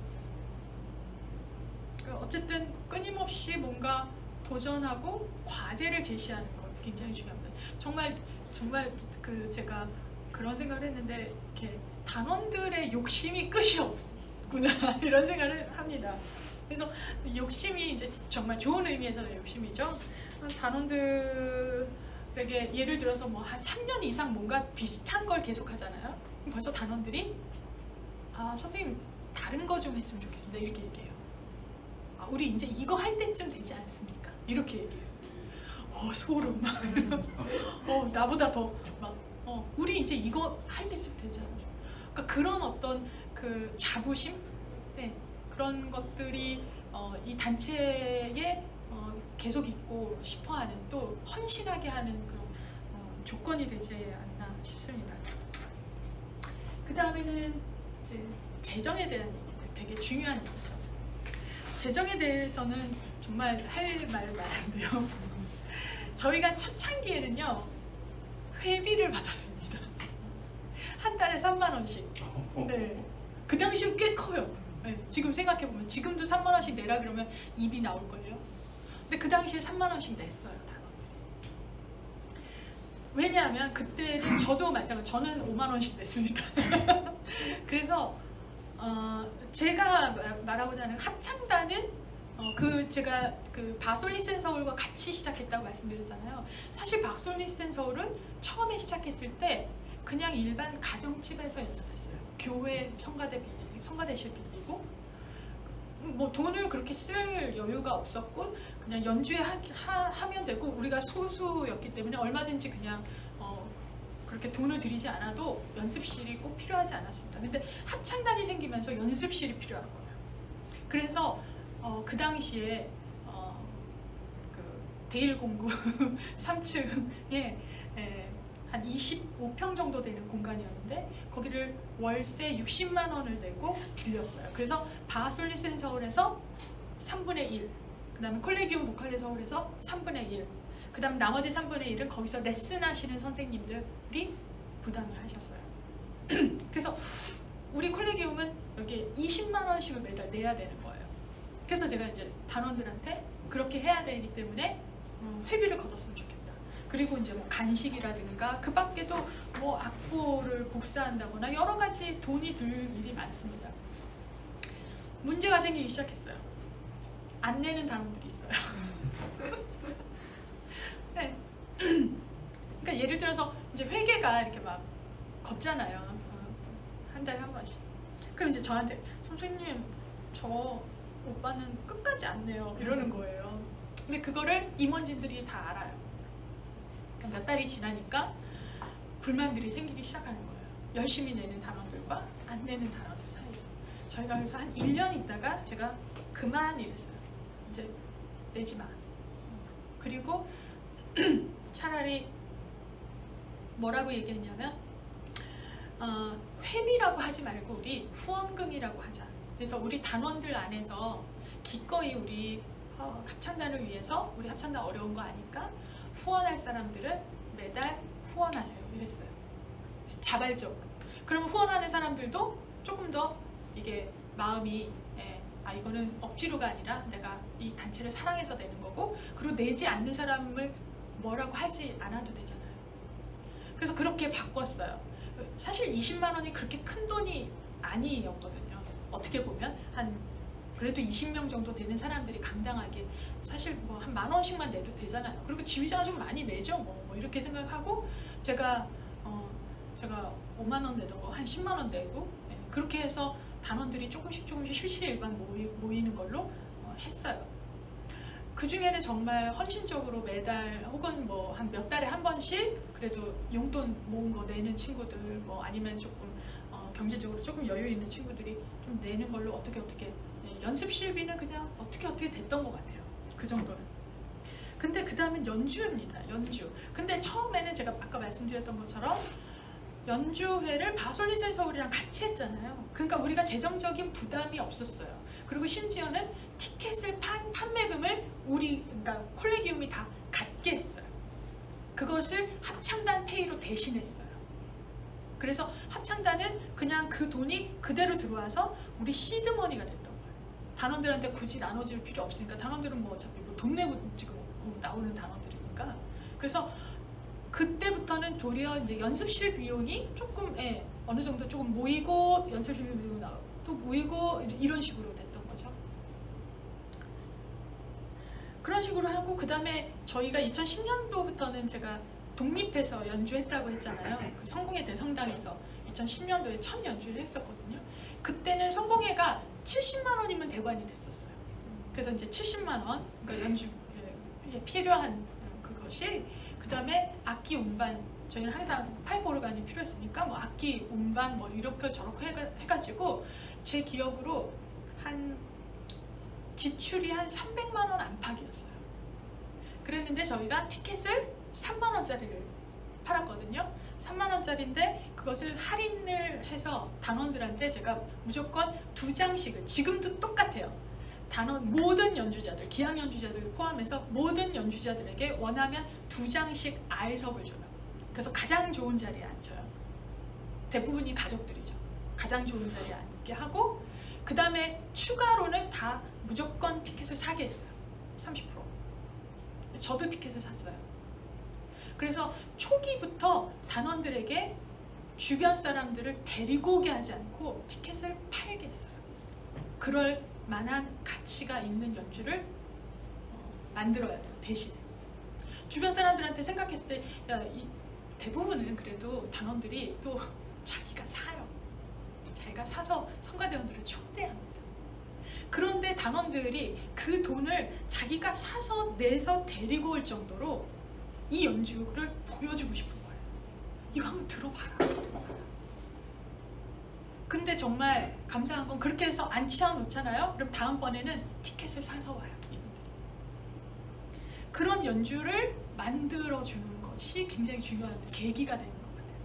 어쨌든 끊임없이 뭔가 도전하고 과제를 제시하는 것 굉장히 중요합니다. 정말 제가 그런 생각을 했는데 이렇게 단원들의 욕심이 끝이 없구나 이런 생각을 합니다. 그래서 욕심이 이제 정말 좋은 의미에서의 욕심이죠. 단원들에게 예를 들어서 뭐 한 3년 이상 뭔가 비슷한 걸 계속 하잖아요. 벌써 단원들이 선생님 다른 거 좀 했으면 좋겠습니다 이렇게 얘기해요. 우리 이제 이거 할 때쯤 되지 않습니까? 이렇게 얘기해요. 소름 막 나보다 더 막 우리 이제 이거 할 때쯤 되지 않았어. 그러니까 그런 어떤 그 자부심, 그런 것들이 이 단체에 계속 있고 싶어하는, 또 헌신하게 하는 그런 조건이 되지 않나 싶습니다. 그 다음에는 이제 재정에 대한 얘기인데 되게 중요한 얘기죠. 재정에 대해서는 정말 할 말 많은데요. 저희가 초창기에는요 회비를 받았습니다. 한 달에 3만 원씩. 네. 그 당시는 꽤 커요. 네. 지금 생각해보면 지금도 3만 원씩 내라 그러면 입이 나올걸요. 근데 그 당시에 3만 원씩 냈어요. 왜냐하면 그때는 저도 마찬가지로 저는 5만 원씩 냈습니다. 그래서 제가 말하고자 하는 합창단은 제가 그 바솔리센 서울과 같이 시작했다고 말씀드렸잖아요. 사실 바솔리센 서울은 처음에 시작했을 때 그냥 일반 가정집에서 연습했어요. 교회 성가대실 빌리고 뭐 돈을 그렇게 쓸 여유가 없었고 그냥 연주회 하면 되고 우리가 소수였기 때문에 얼마든지 그냥 그렇게 돈을 들이지 않아도 연습실이 꼭 필요하지 않았습니다. 근데 합창단이 생기면서 연습실이 필요한 거예요. 그래서 그 당시에 그 대일공구 3층에 한 25평 정도 되는 공간이었는데 거기를 월세 60만 원을 내고 빌렸어요. 그래서 바솔리센 서울에서 3분의 1, 그 다음에 콜레기움 보칼레 서울에서 3분의 1, 그 다음 나머지 3분의 1은 거기서 레슨 하시는 선생님들이 부담을 하셨어요. 그래서 우리 콜레기움은 여기 20만 원씩을 매달 내야 되는 거예요. 그래서 제가 이제 단원들한테 그렇게 해야 되기 때문에 회비를 걷었으면 좋겠다. 그리고 이제 뭐 간식이라든가 그 밖에도 뭐 악보를 복사한다거나 여러 가지 돈이 들 일이 많습니다. 문제가 생기기 시작했어요. 안 내는 단원들이 있어요. 네. 그러니까 예를 들어서 이제 회계가 이렇게 막 걷잖아요. 한 달에 한 번씩. 그럼 이제 저한테 선생님 저 오빠는 끝까지 안 내요 이러는 거예요. 근데 그거를 임원진들이 다 알아요. 그러니까 몇 달이 지나니까 불만들이 생기기 시작하는 거예요. 열심히 내는 단원들과 안 내는 단원들 사이에서. 저희가 여기서 한 1년 있다가 제가 그만 이랬어요. 이제 내지 마. 그리고 차라리 뭐라고 얘기했냐면 회비라고 하지 말고 우리 후원금이라고 하자. 그래서 우리 단원들 안에서 기꺼이 우리 합창단을 위해서 우리 합창단 어려운 거 아니까 후원할 사람들은 매달 후원하세요 이랬어요. 자발적으로. 그러면 후원하는 사람들도 조금 더 이게 마음이 이거는 억지로가 아니라 내가 이 단체를 사랑해서 내는 거고 그리고 내지 않는 사람을 뭐라고 하지 않아도 되잖아요. 그래서 그렇게 바꿨어요. 사실 20만 원이 그렇게 큰 돈이 아니었거든요. 어떻게 보면 한 그래도 20명 정도 되는 사람들이 감당하게 사실 뭐 한 10,000원씩만 내도 되잖아요. 그리고 지휘자가 좀 많이 내죠. 뭐 이렇게 생각하고 제가 5만 원 내던 거 한 10만 원 내고 그렇게 해서 단원들이 조금씩 실시일반 모이는 걸로 했어요. 그 중에는 정말 헌신적으로 매달 혹은 뭐 한 몇 달에 한 번씩 그래도 용돈 모은 거 내는 친구들 뭐 아니면 조금 경제적으로 조금 여유 있는 친구들이 좀 내는 걸로 어떻게 연습실비는 그냥 어떻게 됐던 것 같아요. 그 정도는. 근데 그 다음은 연주입니다. 연주. 근데 처음에는 제가 아까 말씀드렸던 것처럼 연주회를 바솔리센 서울이랑 같이 했잖아요. 그러니까 우리가 재정적인 부담이 없었어요. 그리고 심지어는 티켓을 판매금을 그러니까 콜레기움이 다 갖게 했어요. 그것을 합창단 페이로 대신했어요. 그래서 합창단은 그냥 그 돈이 그대로 들어와서 우리 시드머니가 됐던 거예요. 단원들한테 굳이 나눠줄 필요 없으니까 단원들은 뭐 어차피 뭐 돈 내고 지금 나오는 단원들이니까. 그래서 그때부터는 도리어 이제 연습실 비용이 조금 어느 정도 조금 모이고 연습실 비용 또 모이고 이런 식으로 됐던 거죠. 그런 식으로 하고 그 다음에 저희가 2010년도부터는 제가 독립해서 연주했다고 했잖아요. 그 성공회 대성당에서 2010년도에 첫 연주를 했었거든요. 그때는 성공회가 70만 원이면 대관이 됐었어요. 그래서 이제 70만 원, 그러니까 연주에 필요한 그것이 그 다음에 악기 운반, 저희는 항상 파이프 오르간이 필요했으니까 뭐 악기 운반 뭐 이렇게 저렇게 해가지고 제 기억으로 지출이 한 300만 원 안팎이었어요. 그랬는데 저희가 티켓을 3만 원짜리를 팔았거든요. 3만 원짜리인데 그것을 할인을 해서 단원들한테 제가 무조건 2장씩을, 지금도 똑같아요. 단원 모든 연주자들, 기악 연주자들 포함해서 모든 연주자들에게 원하면 2장씩 R석을 줘요. 그래서 가장 좋은 자리에 앉혀요. 대부분이 가족들이죠. 가장 좋은 자리에 앉게 하고, 그 다음에 추가로는 다 무조건 티켓을 사게 했어요. 30%. 저도 티켓을 샀어요. 그래서 초기부터 단원들에게 주변 사람들을 데리고 오게 하지 않고 티켓을 팔게 했어요. 그럴 만한 가치가 있는 연주를 만들어야 돼요. 대신에 주변 사람들한테 생각했을 때, 야, 대부분은 그래도 단원들이 또 자기가 사요. 자기가 사서 성가대원들을 초대합니다. 그런데 단원들이 그 돈을 자기가 사서 내서 데리고 올 정도로 이 연주를 보여주고 싶은 거예요. 이거 한번 들어봐라. 근데 정말 감사한 건 그렇게 해서 안 치워놓잖아요. 그럼 다음번에는 티켓을 사서 와요. 그런 연주를 만들어주는 것이 굉장히 중요한 계기가 되는 것 같아요.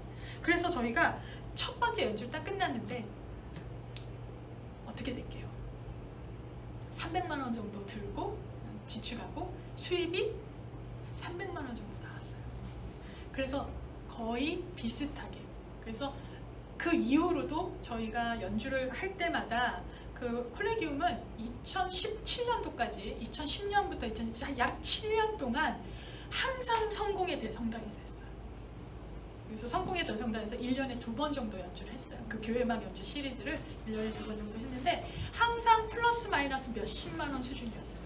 그래서 저희가 첫 번째 연주를 딱 끝났는데 어떻게 될게요? 300만 원 정도 들고 지출하고 수입이 300만 원 정도 나왔어요. 그래서 거의 비슷하게, 그래서 그 이후로도 저희가 연주를 할 때마다 그 콜레기움은 2017년도까지 2010년부터 2014년 약 7년 동안 항상 성공의 대성당에서 했어요. 그래서 성공의 대성당에서 1년에 2번 정도 연주를 했어요. 그 교회음악 연주 시리즈를 1년에 2번 정도 했는데 항상 플러스 마이너스 몇십만 원 수준이었어요.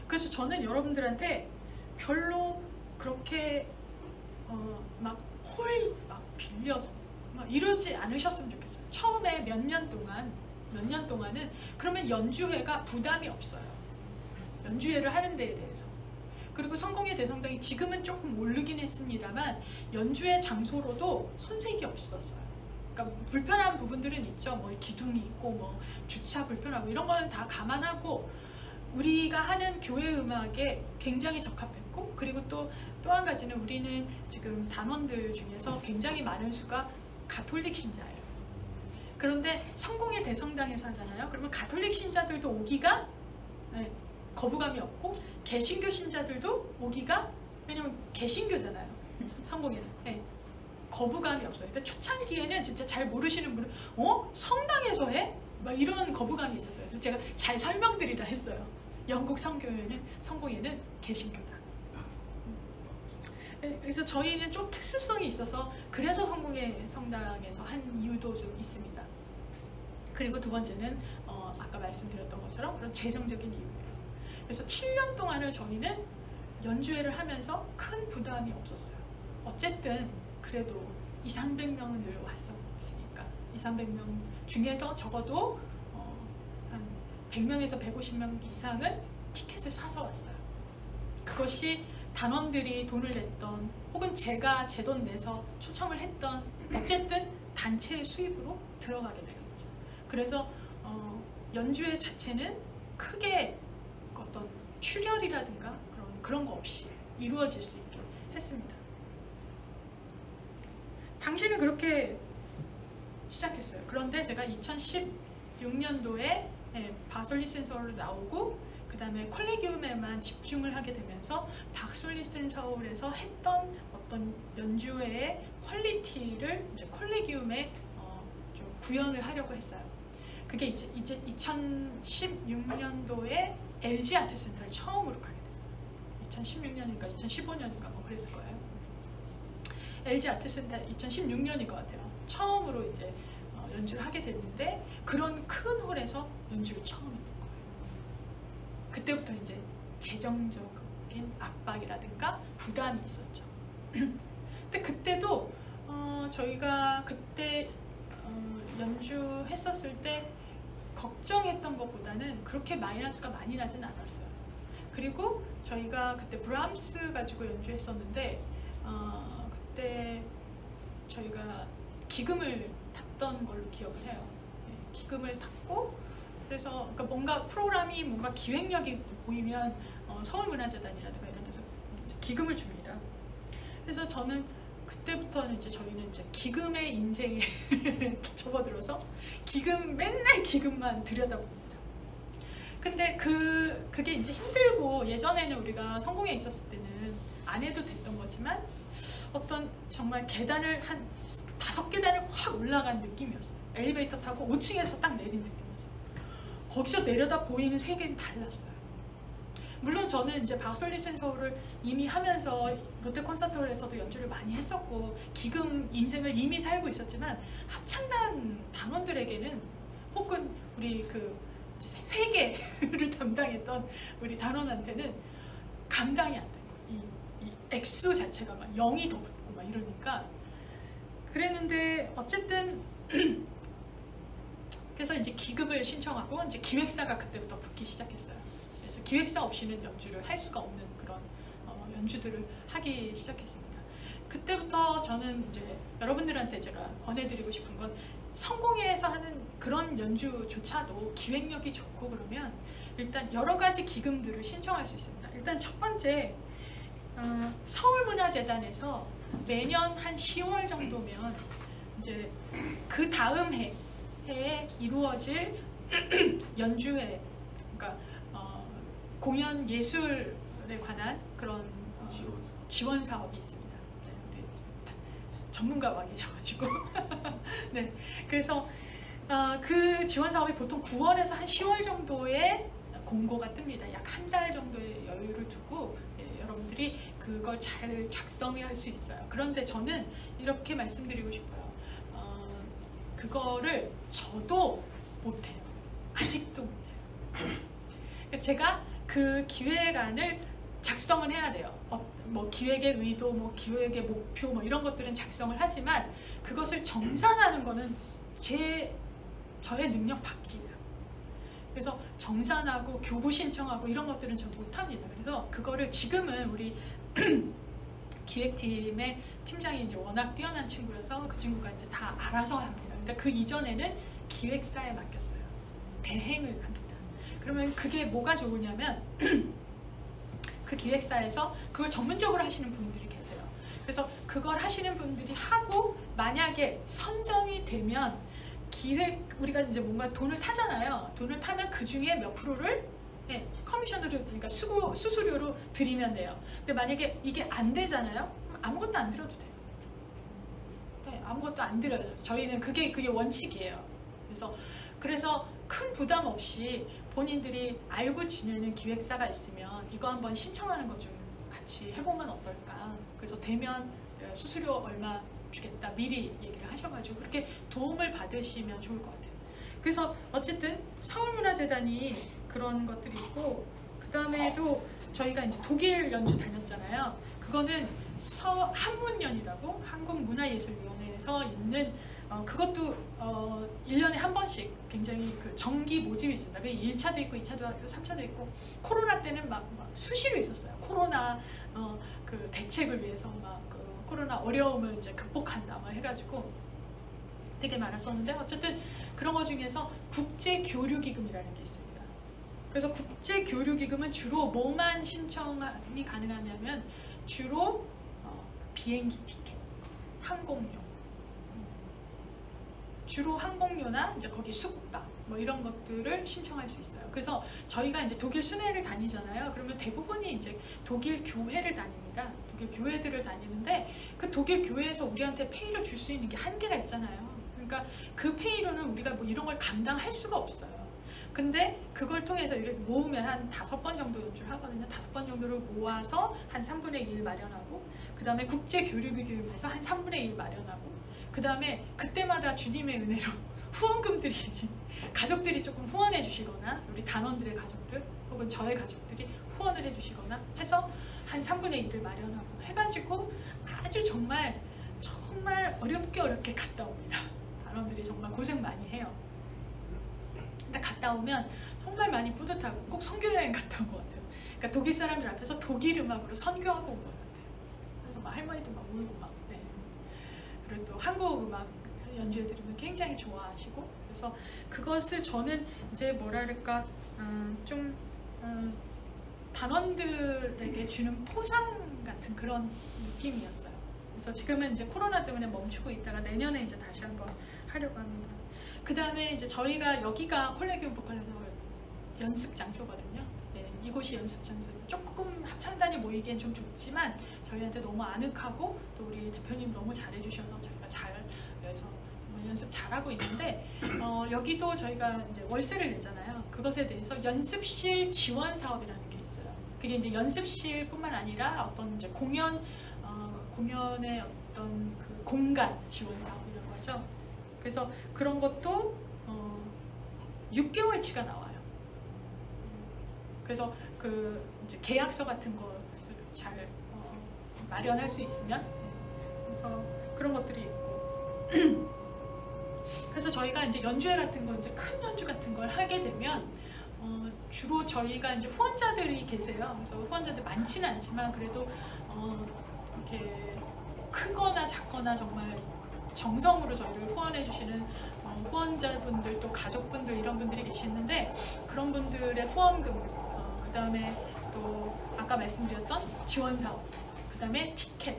그래서 저는 여러분들한테 별로 그렇게 막 빌려서 막 이러지 않으셨으면 좋겠어요. 처음에 몇 년 동안은 그러면 연주회가 부담이 없어요. 연주회를 하는 데에 대해서. 그리고 성공의 대성당이 지금은 조금 오르긴 했습니다만 연주회 장소로도 손색이 없었어요. 그러니까 불편한 부분들은 있죠. 뭐 기둥이 있고 뭐 주차 불편하고 이런 거는 다 감안하고 우리가 하는 교회 음악에 굉장히 적합했고, 그리고 또 한 가지는 우리는 지금 단원들 중에서 굉장히 많은 수가 가톨릭 신자예요. 그런데 성공의 대성당에서 하잖아요. 그러면 가톨릭 신자들도 오기가 거부감이 없고, 개신교 신자들도 오기가, 왜냐면 개신교잖아요. 성공에 거부감이 없어요. 근데 초창기에는 진짜 잘 모르시는 분은 성당에서 해? 막 이런 거부감이 있었어요. 그래서 제가 잘 설명드리라 했어요. 영국 성공에는 개신교다. 그래서 저희는 좀 특수성이 있어서 그래서 성공의 성당에서 한 이유도 좀 있습니다. 그리고 두 번째는 아까 말씀드렸던 것처럼 그런 재정적인 이유예요. 그래서 7년 동안을 저희는 연주회를 하면서 큰 부담이 없었어요. 어쨌든 그래도 200~300명은 늘 왔었으니까 200~300명 중에서 적어도 한 100명에서 150명 이상은 티켓을 사서 왔어요. 그것이 단원들이 돈을 냈던 혹은 제가 제 돈 내서 초청을 했던 어쨌든 단체의 수입으로 들어가게 되는 거죠. 그래서 연주회 자체는 크게 어떤 출혈이라든가 그런 거 없이 이루어질 수 있게 했습니다. 당시는 그렇게 시작했어요. 그런데 제가 2016년도에 바솔리센 서울로 나오고 그 다음에 콜레기움에만 집중을 하게 되면서 박솔리센 서울에서 했던 어떤 연주회의 퀄리티를 이제 콜레기움에 좀 구현을 하려고 했어요. 그게 이제 2016년도에 LG 아트센터를 처음으로 가게 됐어요. 2016년인가 2015년인가 뭐 그랬을 거예요. LG 아트센터 2016년인 것 같아요. 처음으로 이제 연주를 하게 됐는데 그런 큰 홀에서 연주를 처음 했던 거예요. 그때부터 이제 재정적인 압박이라든가 부담이 있었죠. 근데 그때도 저희가 그때 연주했었을 때 걱정했던 것보다는 그렇게 마이너스가 많이 나진 않았어요. 그리고 저희가 그때 브람스 가지고 연주했었는데 그때 저희가 기금을 탔던 걸로 기억을 해요. 기금을 탔고 그래서 그러니까 뭔가 프로그램이 뭔가 기획력이 보이면 서울문화재단이라든가 이런 데서 기금을 줍니다. 그래서 저는 그때부터는 이제 저희는 이제 기금의 인생에 접어들어서 맨날 기금만 들여다봅니다. 근데 그게 이제 힘들고, 예전에는 우리가 성공에 있었을 때는 안 해도 됐던 거지만 어떤 정말 계단을 한 5계단을 확 올라간 느낌이었어요. 엘리베이터 타고 5층에서 딱 내린 느낌이었어요. 거기서 내려다 보이는 세계는 달랐어요. 물론 저는 이제 박솔리 센서를 이미 하면서 롯데 콘서트홀에서도 연주를 많이 했었고 기금 인생을 이미 살고 있었지만, 합창단 단원들에게는, 혹은 우리 그 회계를 담당했던 우리 단원한테는 감당이 안 돼요. 이 액수 자체가 막 0이 더 붙고 막 이러니까. 그랬는데 어쨌든 그래서 이제 기금을 신청하고 이제 기획사가 그때부터 붙기 시작했어요. 그래서 기획사 없이는 연주를 할 수가 없는 그런 연주들을 하기 시작했습니다. 그때부터 저는 이제 여러분들한테 제가 권해드리고 싶은 건, 성공회에서 하는 그런 연주조차도 기획력이 좋고 그러면 일단 여러 가지 기금들을 신청할 수 있습니다. 일단 첫 번째, 서울문화재단에서 매년 한 10월 정도면 이제 그 다음 해에 이루어질 연주회, 그러니까 공연 예술에 관한 그런 지원 사업이 있습니다. 네, 전문가가 계셔가지고 네, 그래서 그 지원 사업이 보통 9월에서 한 10월 정도에 공고가 뜹니다. 약 한 달 정도의 여유를 두고 여러분들이 그걸 잘 작성할 수 있어요. 그런데 저는 이렇게 말씀드리고 싶어요. 그거를 저도 못해요. 아직도 못해요. 제가 그 기획안을 작성은 해야 돼요. 뭐 기획의 의도, 뭐 기획의 목표, 뭐 이런 것들은 작성을 하지만 그것을 정산하는 거는 저의 능력 밖이에요. 그래서 정산하고 교부 신청하고 이런 것들은 전 못합니다. 그래서 그거를 지금은 우리 기획팀의 팀장이 이제 워낙 뛰어난 친구여서 그 친구가 이제 다 알아서 합니다. 근데 그 이전에는 기획사에 맡겼어요. 대행을 합니다. 그러면 그게 뭐가 좋으냐면 그 기획사에서 그걸 전문적으로 하시는 분들이 계세요. 그래서 그걸 하시는 분들이 하고, 만약에 선정이 되면 우리가 이제 뭔가 돈을 타잖아요. 돈을 타면 그 중에 몇 프로를 커미션으로, 그러니까 수수료로 드리면 돼요. 근데 만약에 이게 안 되잖아요. 아무것도 안 드려도 돼요. 네, 아무것도 안 드려요. 저희는 그게 원칙이에요. 그래서 큰 부담 없이 본인들이 알고 지내는 기획사가 있으면 이거 한번 신청하는 거 좀 같이 해보면 어떨까. 그래서 되면 수수료 얼마 주겠다 미리 얘기를 하셔가지고 그렇게 도움을 받으시면 좋을 것 같아요. 그래서 어쨌든 서울문화재단이 그런 것들이 있고, 그 다음에도 저희가 이제 독일 연주 다녔잖아요. 그거는 한문연이라고 한국문화예술위원회에서 있는 그것도 1년에 한 번씩 굉장히 그 정기 모집이 있습니다. 그게 1차도 있고 2차도 있고 3차도 있고, 코로나 때는 막 수시로 있었어요. 코로나 그 대책을 위해서 그 코로나 어려움을 이제 극복한다 막 해가지고 되게 많았었는데, 어쨌든 그런 거 중에서 국제교류기금이라는 게 있습니다. 그래서 국제교류기금은 주로 뭐만 신청이 가능하냐면 주로 비행기 티켓, 항공료, 주로 항공료나 이제 거기 숙박 뭐 이런 것들을 신청할 수 있어요. 그래서 저희가 이제 독일 순회를 다니잖아요. 그러면 대부분이 이제 독일 교회를 다닙니다. 독일 교회들을 다니는데 그 독일 교회에서 우리한테 페이를 줄 수 있는 게 한계가 있잖아요. 그러니까 그 페이로는 우리가 뭐 이런 걸 감당할 수가 없어요. 근데 그걸 통해서 이렇게 모으면 한 5번 정도 연주를 하거든요. 5번 정도를 모아서 한 3분의 1 마련하고, 그 다음에 국제교류기금에서 한 3분의 1 마련하고, 그 다음에 그때마다 주님의 은혜로 후원금들이 가족들이 조금 후원해 주시거나, 우리 단원들의 가족들 혹은 저의 가족들이 후원을 해 주시거나 해서 한 3분의 1을 마련하고 해가지고 아주 정말 어렵게 갔다 옵니다. 단원들이 정말 고생 많이 해요. 근데 갔다 오면 정말 많이 뿌듯하고, 꼭 선교여행 갔다 온 것 같아요. 그러니까 독일 사람들 앞에서 독일 음악으로 선교하고 온 것 같아요. 그래서 막 할머니도 막 울고 막, 네. 그리고 또 한국 음악 연주해드리면 굉장히 좋아하시고, 그래서 그것을 저는 이제 뭐랄까 단원들에게 주는 포상 같은 그런 느낌이었어요. 그래서 지금은 이제 코로나 때문에 멈추고 있다가 내년에 이제 다시 한번 하려고 합니다. 그 다음에 이제 저희가 여기가 콜레기움 보컬레서 연습 장소거든요. 네, 이곳이 연습 장소예요. 조금 합창단이 모이기엔 좀 좋지만 저희한테 너무 아늑하고 또 우리 대표님 너무 잘해주셔서 저희가 그래서 연습 잘하고 있는데 여기도 저희가 이제 월세를 내잖아요. 그것에 대해서 연습실 지원 사업이라는 게 있어요. 그게 이제 연습실뿐만 아니라 어떤 이제 공연의 어떤 그 공간 지원 사업이라고 하죠. 그래서 그런 것도 6개월치가 나와요. 그래서 그 이제 계약서 같은 것을 잘 마련할 수 있으면 그래서 그런 것들이 있고 그래서 저희가 이제 연주회 같은 거 이제 큰 연주 같은 걸 하게 되면 주로 저희가 이제 후원자들이 계세요. 그래서 후원자들 많지는 않지만 그래도 이렇게 크거나 작거나 정말 정성으로 저희를 후원해 주시는 후원자분들 또 가족분들 이런 분들이 계시는데 그런 분들의 후원금 그 다음에 또 아까 말씀드렸던 지원 사업 그 다음에 티켓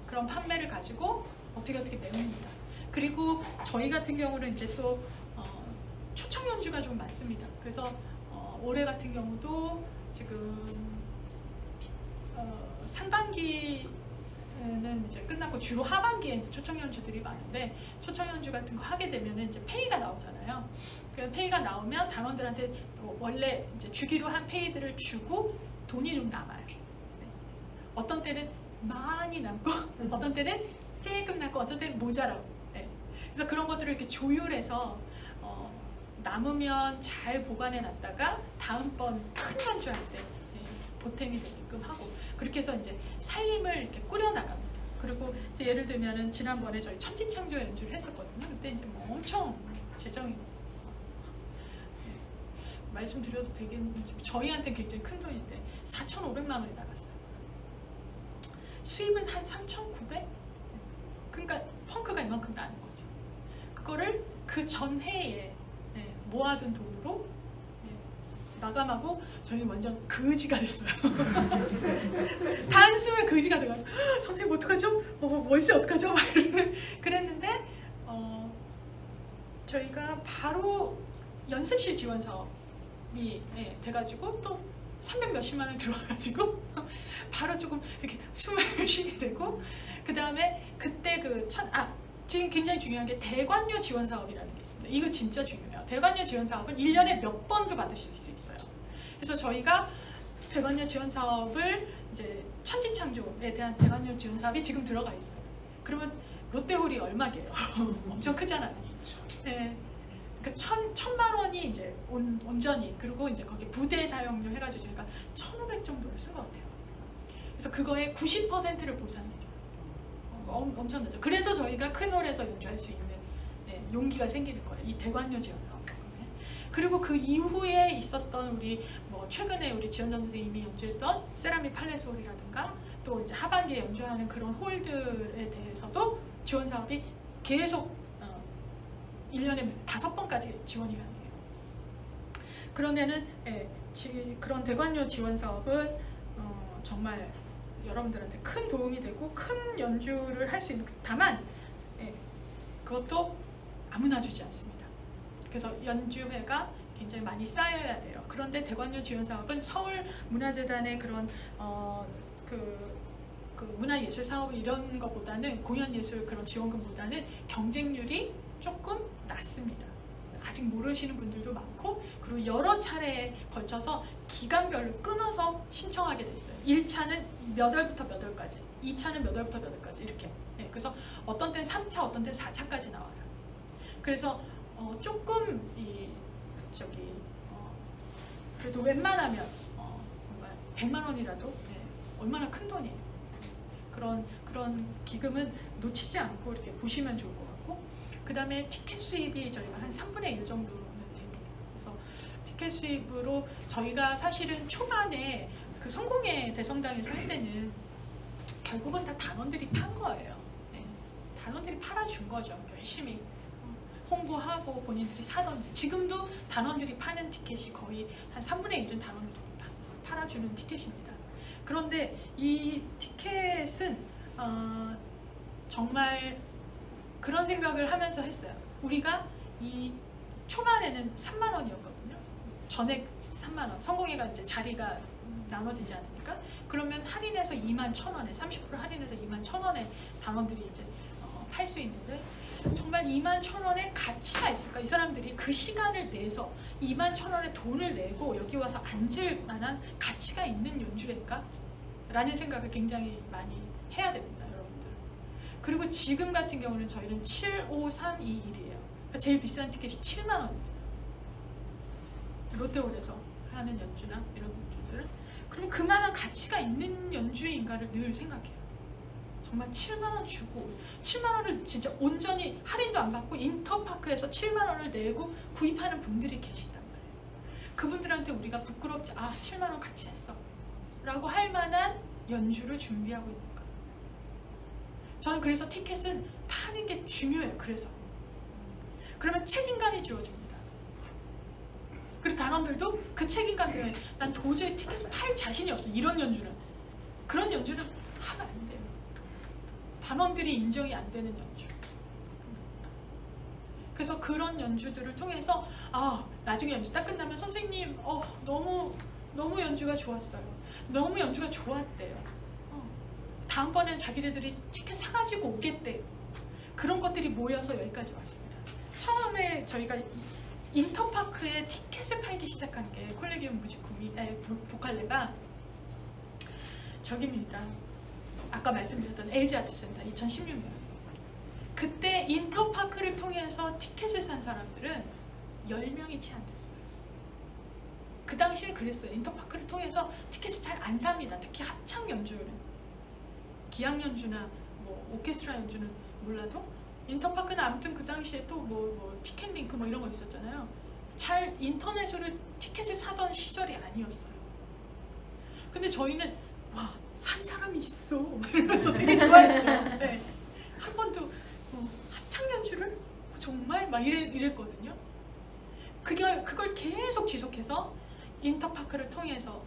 그런 판매를 가지고 어떻게 내옵니다. 그리고 저희 같은 경우는 이제 또 초청 연주가 좀 많습니다. 그래서 올해 같은 경우도 지금 상반기는 이제 끝났고 주로 하반기에 이제 초청 연주들이 많은데 초청 연주 같은 거 하게 되면은 이제 페이가 나오잖아요. 그 페이가 나오면 단원들한테 원래 이제 주기로 한 페이들을 주고 돈이 좀 남아요. 네. 어떤 때는 많이 남고 어떤 때는 조금 남고 어떤 때는 모자라고. 그래서 그런 것들을 이렇게 조율해서 남으면 잘 보관해 놨다가 다음번 큰 연주할 때 보탬이 되게끔 하고 그렇게 해서 이제 살림을 이렇게 꾸려 나갑니다. 그리고 이제 예를 들면은 지난번에 저희 천지창조 연주를 했었거든요. 그때 이제 뭐 엄청 재정이 말씀드려도 되겠는지 저희한테 굉장히 큰 돈인데 4,500만 원이 나갔어요. 수입은 한 3,900? 그러니까 펑크가 이만큼 나는 거죠. 그거를 그 전해에 모아둔 돈으로 마감하고 저희는 완전 거지가 됐어요. 단숨에 거지가 돼가지고 선생님 어떡하죠? 월세 어떡하죠? 막 그랬는데 저희가 바로 연습실 지원 사업이 돼가지고 또 300 몇십만 원 들어와가지고 바로 조금 이렇게 숨을 쉬게 되고 그 다음에 그때 지금 굉장히 중요한 게 대관료 지원 사업이라는 게 있습니다. 이거 진짜 중요해요. 대관료 지원 사업은 1년에 몇 번도 받으실 수 있어요. 그래서 저희가 대관료 지원 사업을 이제 천지창조에 대한 대관료 지원 사업이 지금 들어가 있어요. 그러면 롯데홀이 얼마게요? 엄청 크잖아요. 네. 그러니까 1,000만 원이 이제 온전히 그리고 이제 거기 부대 사용료 해가지고 저희가 1,500 정도를 쓴 것 같아요. 그래서 그거의 90%를 보상해요. 엄청나죠. 그래서 저희가 큰 홀에서 연주할 수 있는 용기가 생기는 거예요. 이 대관료 지원 사업. 그리고 그 이후에 있었던 우리 최근에 우리 지원장 선생님이 연주했던 세라믹 팔레스 홀이라든가 또 이제 하반기에 연주하는 그런 홀들에 대해서도 지원 사업이 계속 1년에 5번까지 지원이 가능해요. 그러면은 그런 대관료 지원 사업은 정말 여러분들한테 큰 도움이 되고 큰 연주를 할 수 있는 다만 그것도 아무나 주지 않습니다. 그래서 연주회가 굉장히 많이 쌓여야 돼요. 그런데 대관료 지원 사업은 서울문화재단의 그런 그 문화예술 사업 이런 것보다는 공연예술 그런 지원금보다는 경쟁률이 조금 낮습니다. 아직 모르시는 분들도 많고 그리고 여러 차례에 걸쳐서 기간별로 끊어서 신청하게 돼 있어요. 1차는 몇 월부터 몇 월까지 2차는 몇 월부터 몇 월까지 이렇게 그래서 어떤 때는 3차 어떤 때는 4차까지 나와요. 그래서 조금 그래도 웬만하면 정말 100만 원이라도 얼마나 큰 돈이에요. 그런 기금은 놓치지 않고 이렇게 보시면 좋을 것 같고 그 다음에 티켓 수입이 저희가 한 3분의 1 정도는 됩니다. 그래서 티켓 수입으로 저희가 사실은 초반에 그 성공회 대성당에서 할 때는 결국은 다 단원들이 판 거예요. 단원들이 팔아준 거죠. 열심히 홍보하고 본인들이 사던지 지금도 단원들이 파는 티켓이 거의 한 3분의 1은 단원들이 팔아주는 티켓입니다. 그런데 이 티켓은 정말 그런 생각을 하면서 했어요. 우리가 이 초반에는 3만 원이었거든요. 전액 3만 원. 성공회가 이제 자리가 나눠지지 않으니까. 그러면 할인해서 21,000원에 30% 할인해서 21,000원에 단원들이 이제 팔 수 있는데 정말 21,000원의 가치가 있을까? 이 사람들이 그 시간을 내서 21,000원의 돈을 내고 여기 와서 앉을 만한 가치가 있는 연주회일까? 라는 생각을 굉장히 많이 해야 됩니다, 여러분들. 그리고 지금 같은 경우는 저희는 75321이에요. 그러니까 제일 비싼 티켓이 7만 원입니다. 롯데홀에서 하는 연주나 이런 연주들은. 그럼 그만한 가치가 있는 연주회인가를 늘 생각해요. 정말 7만 원 주고 7만 원을 진짜 온전히 할인도 안 받고 인터파크에서 7만 원을 내고 구입하는 분들이 계신단 말이에요. 그분들한테 우리가 부끄럽지, 7만 원 같이 했어 라고 할 만한 연주를 준비하고 있는가. 저는 그래서 티켓은 파는 게 중요해요. 그러면 책임감이 주어집니다. 그리고 단원들도 그 책임감 때문에 난 도저히 티켓을 팔 자신이 없어. 이런 연주는, 그런 연주는 하면 안 돼요. 단원들이 인정이 안 되는 연주. 그래서 그런 연주들을 통해서 나중에 연주 딱 끝나면 선생님 너무 연주가 좋았어요. 너무 연주가 좋았대요. 다음번엔 자기네들이 티켓 사가지고 오겠대요. 그런 것들이 모여서 여기까지 왔습니다. 처음에 저희가 인터파크에 티켓을 팔기 시작한 게 콜레기움 보칼레가 저기입니다. 아까 말씀드렸던 LG 아트센터 2016년. 그때 인터파크를 통해서 티켓을 산 사람들은 10명이 채 안 됐어요. 그 당시는 그랬어요. 인터파크를 통해서 티켓을 잘 안 삽니다. 특히 합창 연주는. 기악 연주나 오케스트라 연주는 몰라도 인터파크는 아무튼 그 당시에 또 티켓링크 이런 거 있었잖아요. 잘 인터넷으로 티켓을 사던 시절이 아니었어요. 근데 저희는 산 사람이 있어 이러면서 되게 좋아했죠. 네. 한 번도 합창 연주를 정말 이랬거든요. 그걸 계속 지속해서 인터파크를 통해서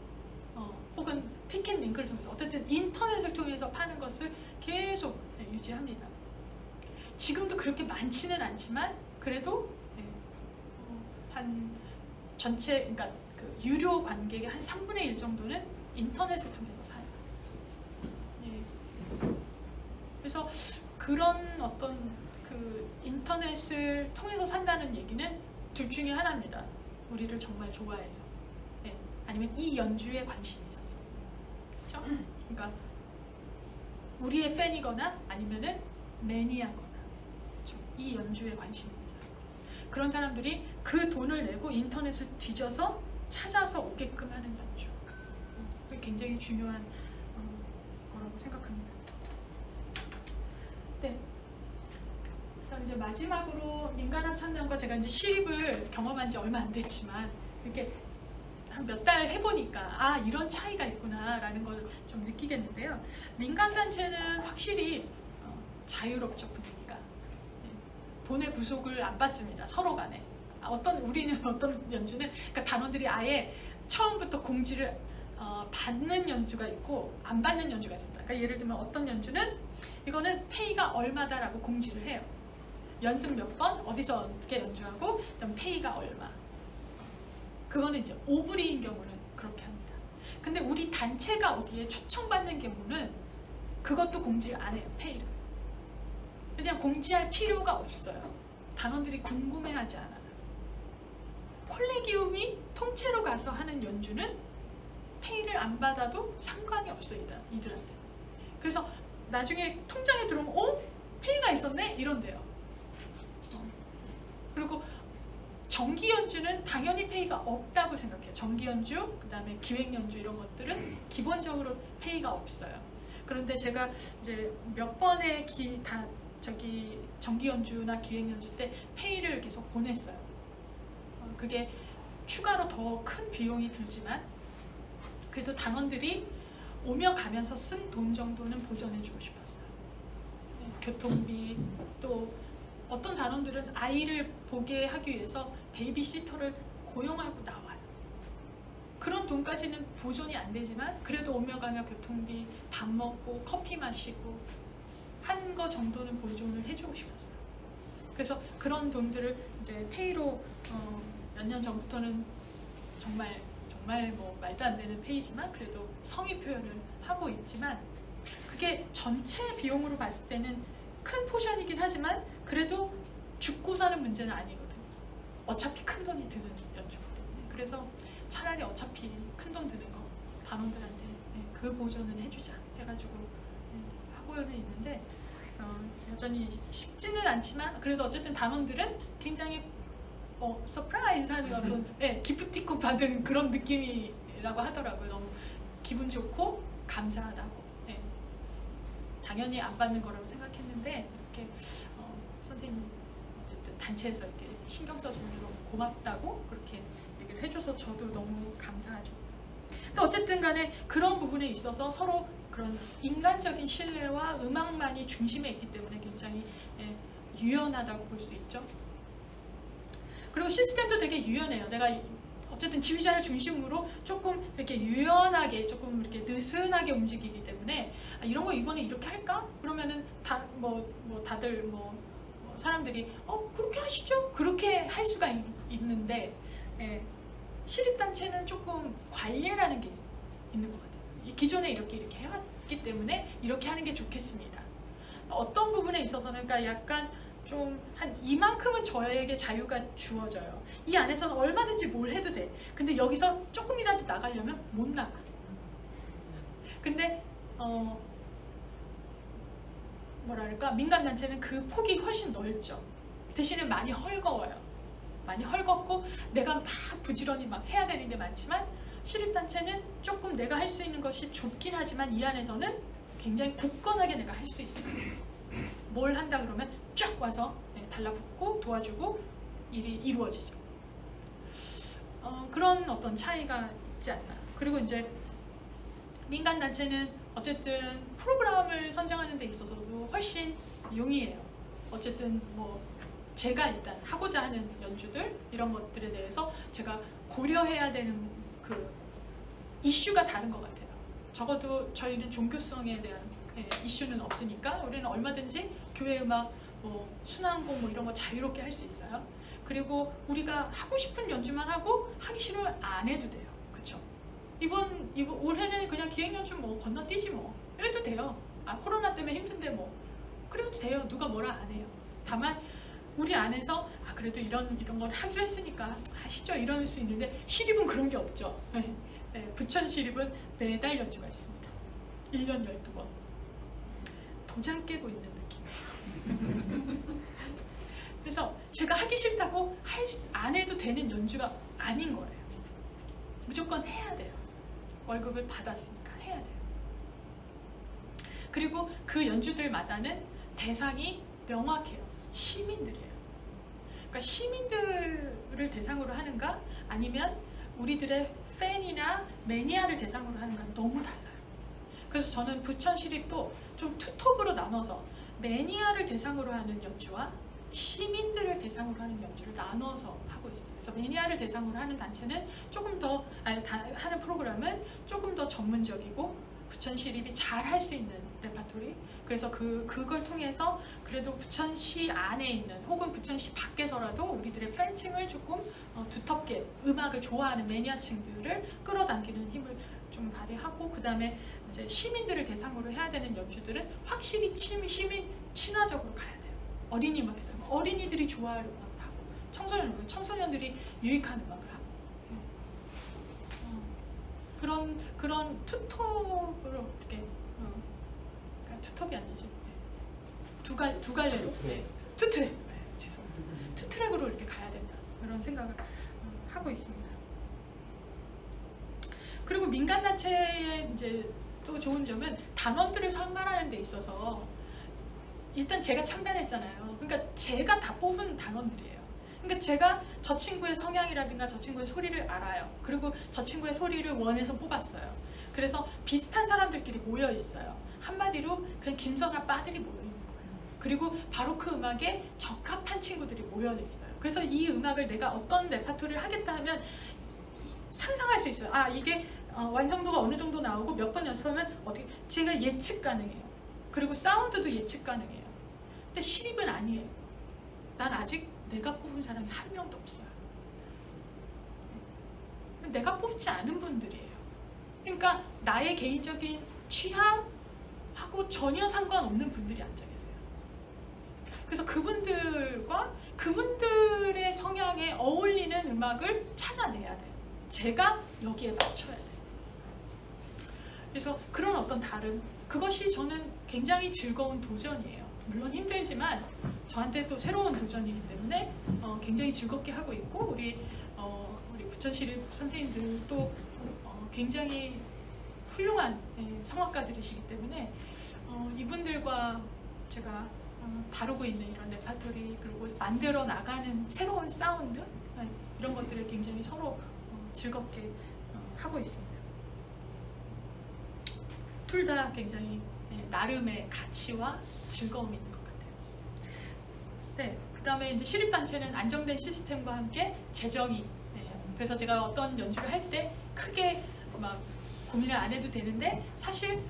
혹은 티켓 링크를 통해서 어쨌든 인터넷을 통해서 파는 것을 계속 유지합니다. 지금도 그렇게 많지는 않지만 그래도 한 전체, 그러니까 그 유료 관객의 한 3분의 1 정도는 인터넷을 통해서 사요. 그래서 그런 어떤 그 인터넷을 통해서 산다는 얘기는 둘 중에 하나입니다. 우리를 정말 좋아해서, 아니면 이 연주에 관심이 있어서. 그렇죠? 그러니까 우리의 팬이거나 아니면은 매니아거나, 그렇죠? 이 연주에 관심이 있는 사람. 그런 사람들이 그 돈을 내고 인터넷을 뒤져서 찾아서 오게끔 하는 연주. 그게 굉장히 중요한 거라고 생각합니다. 네. 그럼 이제 마지막으로 민간합창단과 제가 이제 시립을 경험한 지 얼마 안 됐지만 이렇게 한 몇 달 해보니까 이런 차이가 있구나 라는 걸 좀 느끼겠는데요. 민간단체는 확실히 자유롭죠, 분위기가. 돈의 구속을 안 받습니다, 서로 간에. 우리는 어떤 연주는, 그러니까 단원들이 아예 처음부터 공지를 받는 연주가 있고 안 받는 연주가 있습니다. 그러니까 예를 들면 어떤 연주는 이거는 페이가 얼마다라고 공지를 해요. 연습 몇 번, 어디서 어떻게 연주하고, 그다음 페이가 얼마. 그거는 이제 오브리인 경우는 그렇게 합니다. 근데 우리 단체가 어디에 초청받는 경우는 그것도 공지를 안 해요, 페이를. 그냥 공지할 필요가 없어요. 단원들이 궁금해하지 않아요. 콜레기움이 통째로 가서 하는 연주는 페이를 안 받아도 상관이 없어요, 이들한테. 그래서 나중에 통장에 들어오면 페이가 있었네? 이런대요. 그리고 정기 연주는 당연히 페이가 없다고 생각해요. 정기 연주, 그 다음에 기획 연주 이런 것들은 기본적으로 페이가 없어요. 그런데 제가 이제 몇 번의 정기 연주나 기획 연주 때 페이를 계속 보냈어요. 그게 추가로 더 큰 비용이 들지만 그래도 단원들이 오며 가면서 쓴 돈 정도는 보전해주고 싶었어요. 교통비, 또 어떤 단원들은 아이를 보게 하기 위해서 베이비시터를 고용하고 나와요. 그런 돈까지는 보존이 안 되지만 그래도 오며 가며 교통비, 밥 먹고 커피 마시고 한 거 정도는 보존을 해주고 싶었어요. 그래서 그런 돈들을 이제 페이로 몇 년 전부터는 정말 뭐 말도 안 되는 페이지만 그래도 성의 표현을 하고 있지만 그게 전체 비용으로 봤을 때는 큰 포션이긴 하지만 그래도 죽고 사는 문제는 아니거든요. 어차피 큰 돈이 드는 연주거든요. 그래서 차라리 어차피 큰 돈 드는 거 단원들한테 그 보존은 해주자 해가지고 하고는 있는데 여전히 쉽지는 않지만 그래도 어쨌든 단원들은 굉장히 서프라이즈 하는 어떤 기프티콘 받은 그런 느낌이라고 하더라고요. 너무 기분 좋고 감사하다고. 당연히 안 받는 거라고 생각했는데 이렇게 선생님 어쨌든 단체에서 이렇게 신경 써주는 거 고맙다고 그렇게 얘기를 해줘서 저도 너무 감사하죠. 근데 어쨌든 간에 그런 부분에 있어서 서로 그런 인간적인 신뢰와 음악만이 중심에 있기 때문에 굉장히 유연하다고 볼 수 있죠. 그리고 시스템도 되게 유연해요. 내가 어쨌든 지휘자를 중심으로 조금 이렇게 유연하게 조금 이렇게 느슨하게 움직이기 때문에 이런 거 이번에 이렇게 할까? 그러면은 다들 사람들이 그렇게 하시죠? 그렇게 할 수가 있는데 시립단체는 조금 관례라는 게 있는 것 같아요. 기존에 이렇게 해왔기 때문에 이렇게 하는 게 좋겠습니다. 어떤 부분에 있어서는 그러니까 약간 좀 한 이만큼은 저에게 자유가 주어져요. 이 안에서는 얼마든지 뭘 해도 돼. 근데 여기서 조금이라도 나가려면 못 나가. 근데 뭐랄까 민간단체는 그 폭이 훨씬 넓죠. 대신에 많이 헐거워요. 많이 헐겁고 내가 막 부지런히 막 해야 되는 게 많지만 시립단체는 조금 내가 할 수 있는 것이 좁긴 하지만 이 안에서는 굉장히 굳건하게 내가 할 수 있어요. 뭘 한다 그러면 쫙 와서 달라붙고 도와주고 일이 이루어지죠. 그런 어떤 차이가 있지 않나. 그리고 이제 민간단체는 어쨌든 프로그램을 선정하는 데 있어서도 훨씬 용이해요. 어쨌든 제가 일단 하고자 하는 연주들 이런 것들에 대해서 제가 고려해야 되는 그 이슈가 다른 것 같아요. 적어도 저희는 종교성에 대한 이슈는 없으니까 우리는 얼마든지 교회 음악, 순환곡 이런 거 자유롭게 할 수 있어요. 그리고 우리가 하고 싶은 연주만 하고 하기 싫으면 안 해도 돼요. 그쵸? 이번 올해는 그냥 기획연주 건너뛰지 이래도 돼요. 코로나 때문에 힘든데 그래도 돼요. 누가 뭐라 안 해요. 다만 우리 안에서 그래도 이런 걸 하기로 했으니까 하시죠 이럴 수 있는데 시립은 그런 게 없죠. 부천 시립은 매달 연주가 있습니다. 1년 12번. 도장 깨고 있는 느낌. 그래서 제가 하기 싫다고 안 해도 되는 연주가 아닌 거예요. 무조건 해야 돼요. 월급을 받았으니까 해야 돼요. 그리고 그 연주들마다는 대상이 명확해요. 시민들이에요. 그러니까 시민들을 대상으로 하는가 아니면 우리들의 팬이나 매니아를 대상으로 하는가 너무 달라요. 그래서 저는 부천 시립도 좀 투톱으로 나눠서 매니아를 대상으로 하는 연주와 시민들을 대상으로 하는 연주를 나눠서 하고 있어요. 그래서 매니아를 대상으로 하는 단체는 조금 더 하는 프로그램은 조금 더 전문적이고 부천 시립이 잘 할 수 있는 레파토리. 그래서 그걸 통해서 그래도 부천시 안에 있는 혹은 부천시 밖에서라도 우리들의 팬층을 조금 두텁게 음악을 좋아하는 매니아층들을 끌어당기는 힘을 좀 발휘하고 그 다음에 이제 시민들을 대상으로 해야 되는 연주들은 확실히 시민 친화적으로 가야 돼요. 어린이 음악에 대한 어린이들이 좋아할 음악을 하고 청소년들이 유익한 음악을 하고 그런 투톱으로 이렇게 투톱이 아니지 두 갈래로 투트랙 죄송합니다. 투트랙으로 이렇게 가야 된다 그런 생각을 하고 있습니다. 그리고 민간단체의 이제 또 좋은 점은 단원들을 선발하는 데 있어서 일단 제가 창단했잖아요. 그러니까 제가 다 뽑은 단원들이에요. 그러니까 제가 저 친구의 성향이라든가 저 친구의 소리를 알아요. 그리고 저 친구의 소리를 원해서 뽑았어요. 그래서 비슷한 사람들끼리 모여 있어요. 한마디로 그냥 김선아 빠들이 모여 있는 거예요. 그리고 바로크 음악에 적합한 친구들이 모여 있어요. 그래서 이 음악을 내가 어떤 레파토리를 하겠다 하면 상상할 수 있어요. 이게 완성도가 어느 정도 나오고 몇 번 연습하면 어떻게 제가 예측 가능해요. 그리고 사운드도 예측 가능해요. 근데 시립은 아니에요. 난 아직 내가 뽑은 사람이 한 명도 없어요. 내가 뽑지 않은 분들이에요. 그러니까 나의 개인적인 취향하고 전혀 상관없는 분들이 앉아 계세요. 그래서 그분들과 그분들의 성향에 어울리는 음악을 찾아내야 돼요. 제가 여기에 맞춰야 돼요. 그래서 그런 어떤 다른, 그것이 저는 굉장히 즐거운 도전이에요. 물론 힘들지만 저한테 또 새로운 도전이기 때문에 굉장히 즐겁게 하고 있고, 우리 부천시립 선생님들도 굉장히 훌륭한 성악가들이시기 때문에 이분들과 제가 다루고 있는 이런 레파토리, 그리고 만들어 나가는 새로운 사운드, 이런 것들을 굉장히 서로 즐겁게 하고 있습니다. 둘 다 굉장히 나름의 가치와 즐거움이 있는 것 같아요. 네, 그 다음에 이제 시립단체는 안정된 시스템과 함께 재정이, 그래서 제가 어떤 연주를 할 때 크게 막 고민을 안 해도 되는데, 사실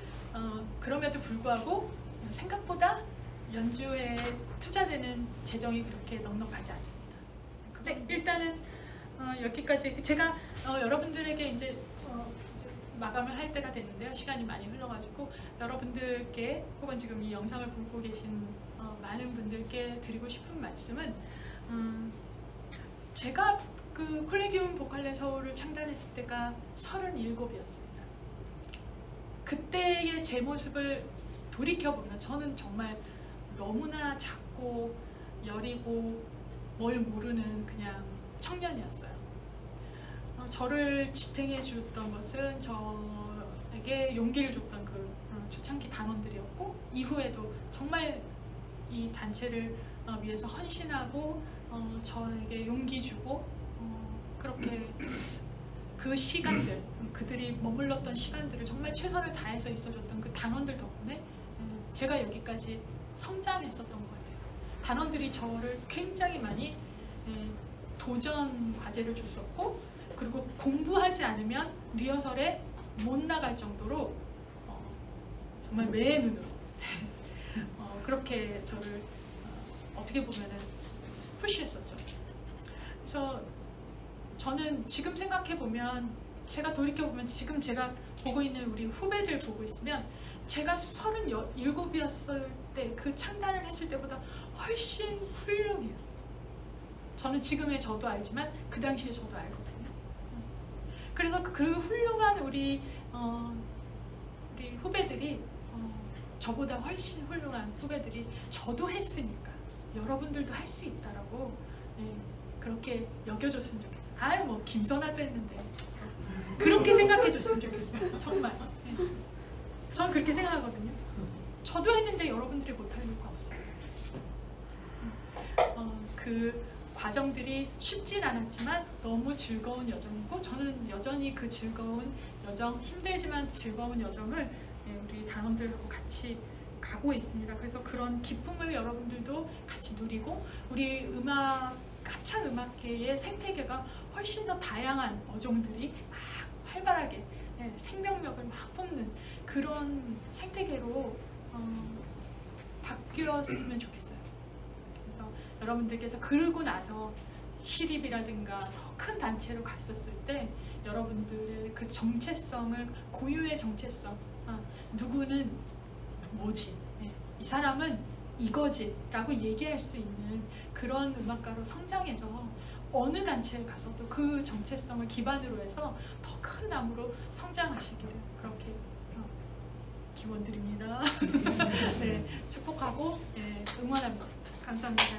그럼에도 불구하고 생각보다 연주에 투자되는 재정이 그렇게 넉넉하지 않습니다. 네, 일단은 여기까지 제가 여러분들에게 이제 마감을 할 때가 됐는데요. 시간이 많이 흘러가지고 여러분들께, 혹은 지금 이 영상을 보고 계신 많은 분들께 드리고 싶은 말씀은, 제가 그 콜레기움 보컬레 서울을 창단했을 때가 37이었습니다. 그때의 제 모습을 돌이켜보면 저는 정말 너무나 작고 여리고 뭘 모르는 그냥 청년이었어요. 저를 지탱해 줬던 것은 저에게 용기를 줬던 그 초창기 단원들이었고, 이후에도 정말 이 단체를 위해서 헌신하고 저에게 용기 주고, 그렇게 그 시간들, 그들이 머물렀던 시간들을 정말 최선을 다해서 있어줬던 그 단원들 덕분에 제가 여기까지 성장했었던 것 같아요. 단원들이 저를 굉장히 많이 도전 과제를 줬었고, 그리고 공부하지 않으면 리허설에 못 나갈 정도로 정말 매의 눈으로 그렇게 저를 어떻게 보면은 푸시했었죠. 그래서 저는 지금 생각해보면, 제가 돌이켜보면, 지금 제가 보고 있는 우리 후배들 보고 있으면, 제가 37이었을 때 그 창단을 했을 때보다 훨씬 훌륭해요. 저는 지금의 저도 알지만 그 당시에 저도 알거든요. 그래서 그 훌륭한 우리 후배들이, 저보다 훨씬 훌륭한 후배들이 저도 했으니까 여러분들도 할 수 있다라고 그렇게 여겨줬으면 좋겠어요. 아유, 뭐 김선아도 했는데 그렇게 생각해줬으면 좋겠어요. 정말. 저는 그렇게 생각하거든요. 저도 했는데 여러분들이 못할 이유가 없어요. 그 과정들이 쉽진 않았지만 너무 즐거운 여정이고, 저는 여전히 그 즐거운 여정, 힘들지만 즐거운 여정을 우리 단원들하고 같이 가고 있습니다. 그래서 그런 기쁨을 여러분들도 같이 누리고, 우리 합창 음악계의 생태계가 훨씬 더 다양한 어종들이 막 활발하게 생명력을 막 뿜는 그런 생태계로 바뀌었으면 좋겠어요. 그래서 여러분들께서 그러고 나서 시립이라든가 더 큰 단체로 갔었을 때 여러분들의 그 정체성을, 고유의 정체성, 누구는 뭐지, 이 사람은 이거지 라고 얘기할 수 있는 그런 음악가로 성장해서 어느 단체에 가서도 그 정체성을 기반으로 해서 더 큰 나무로 성장하시기를 그렇게 기원드립니다. 네, 축복하고 응원합니다. 감사합니다.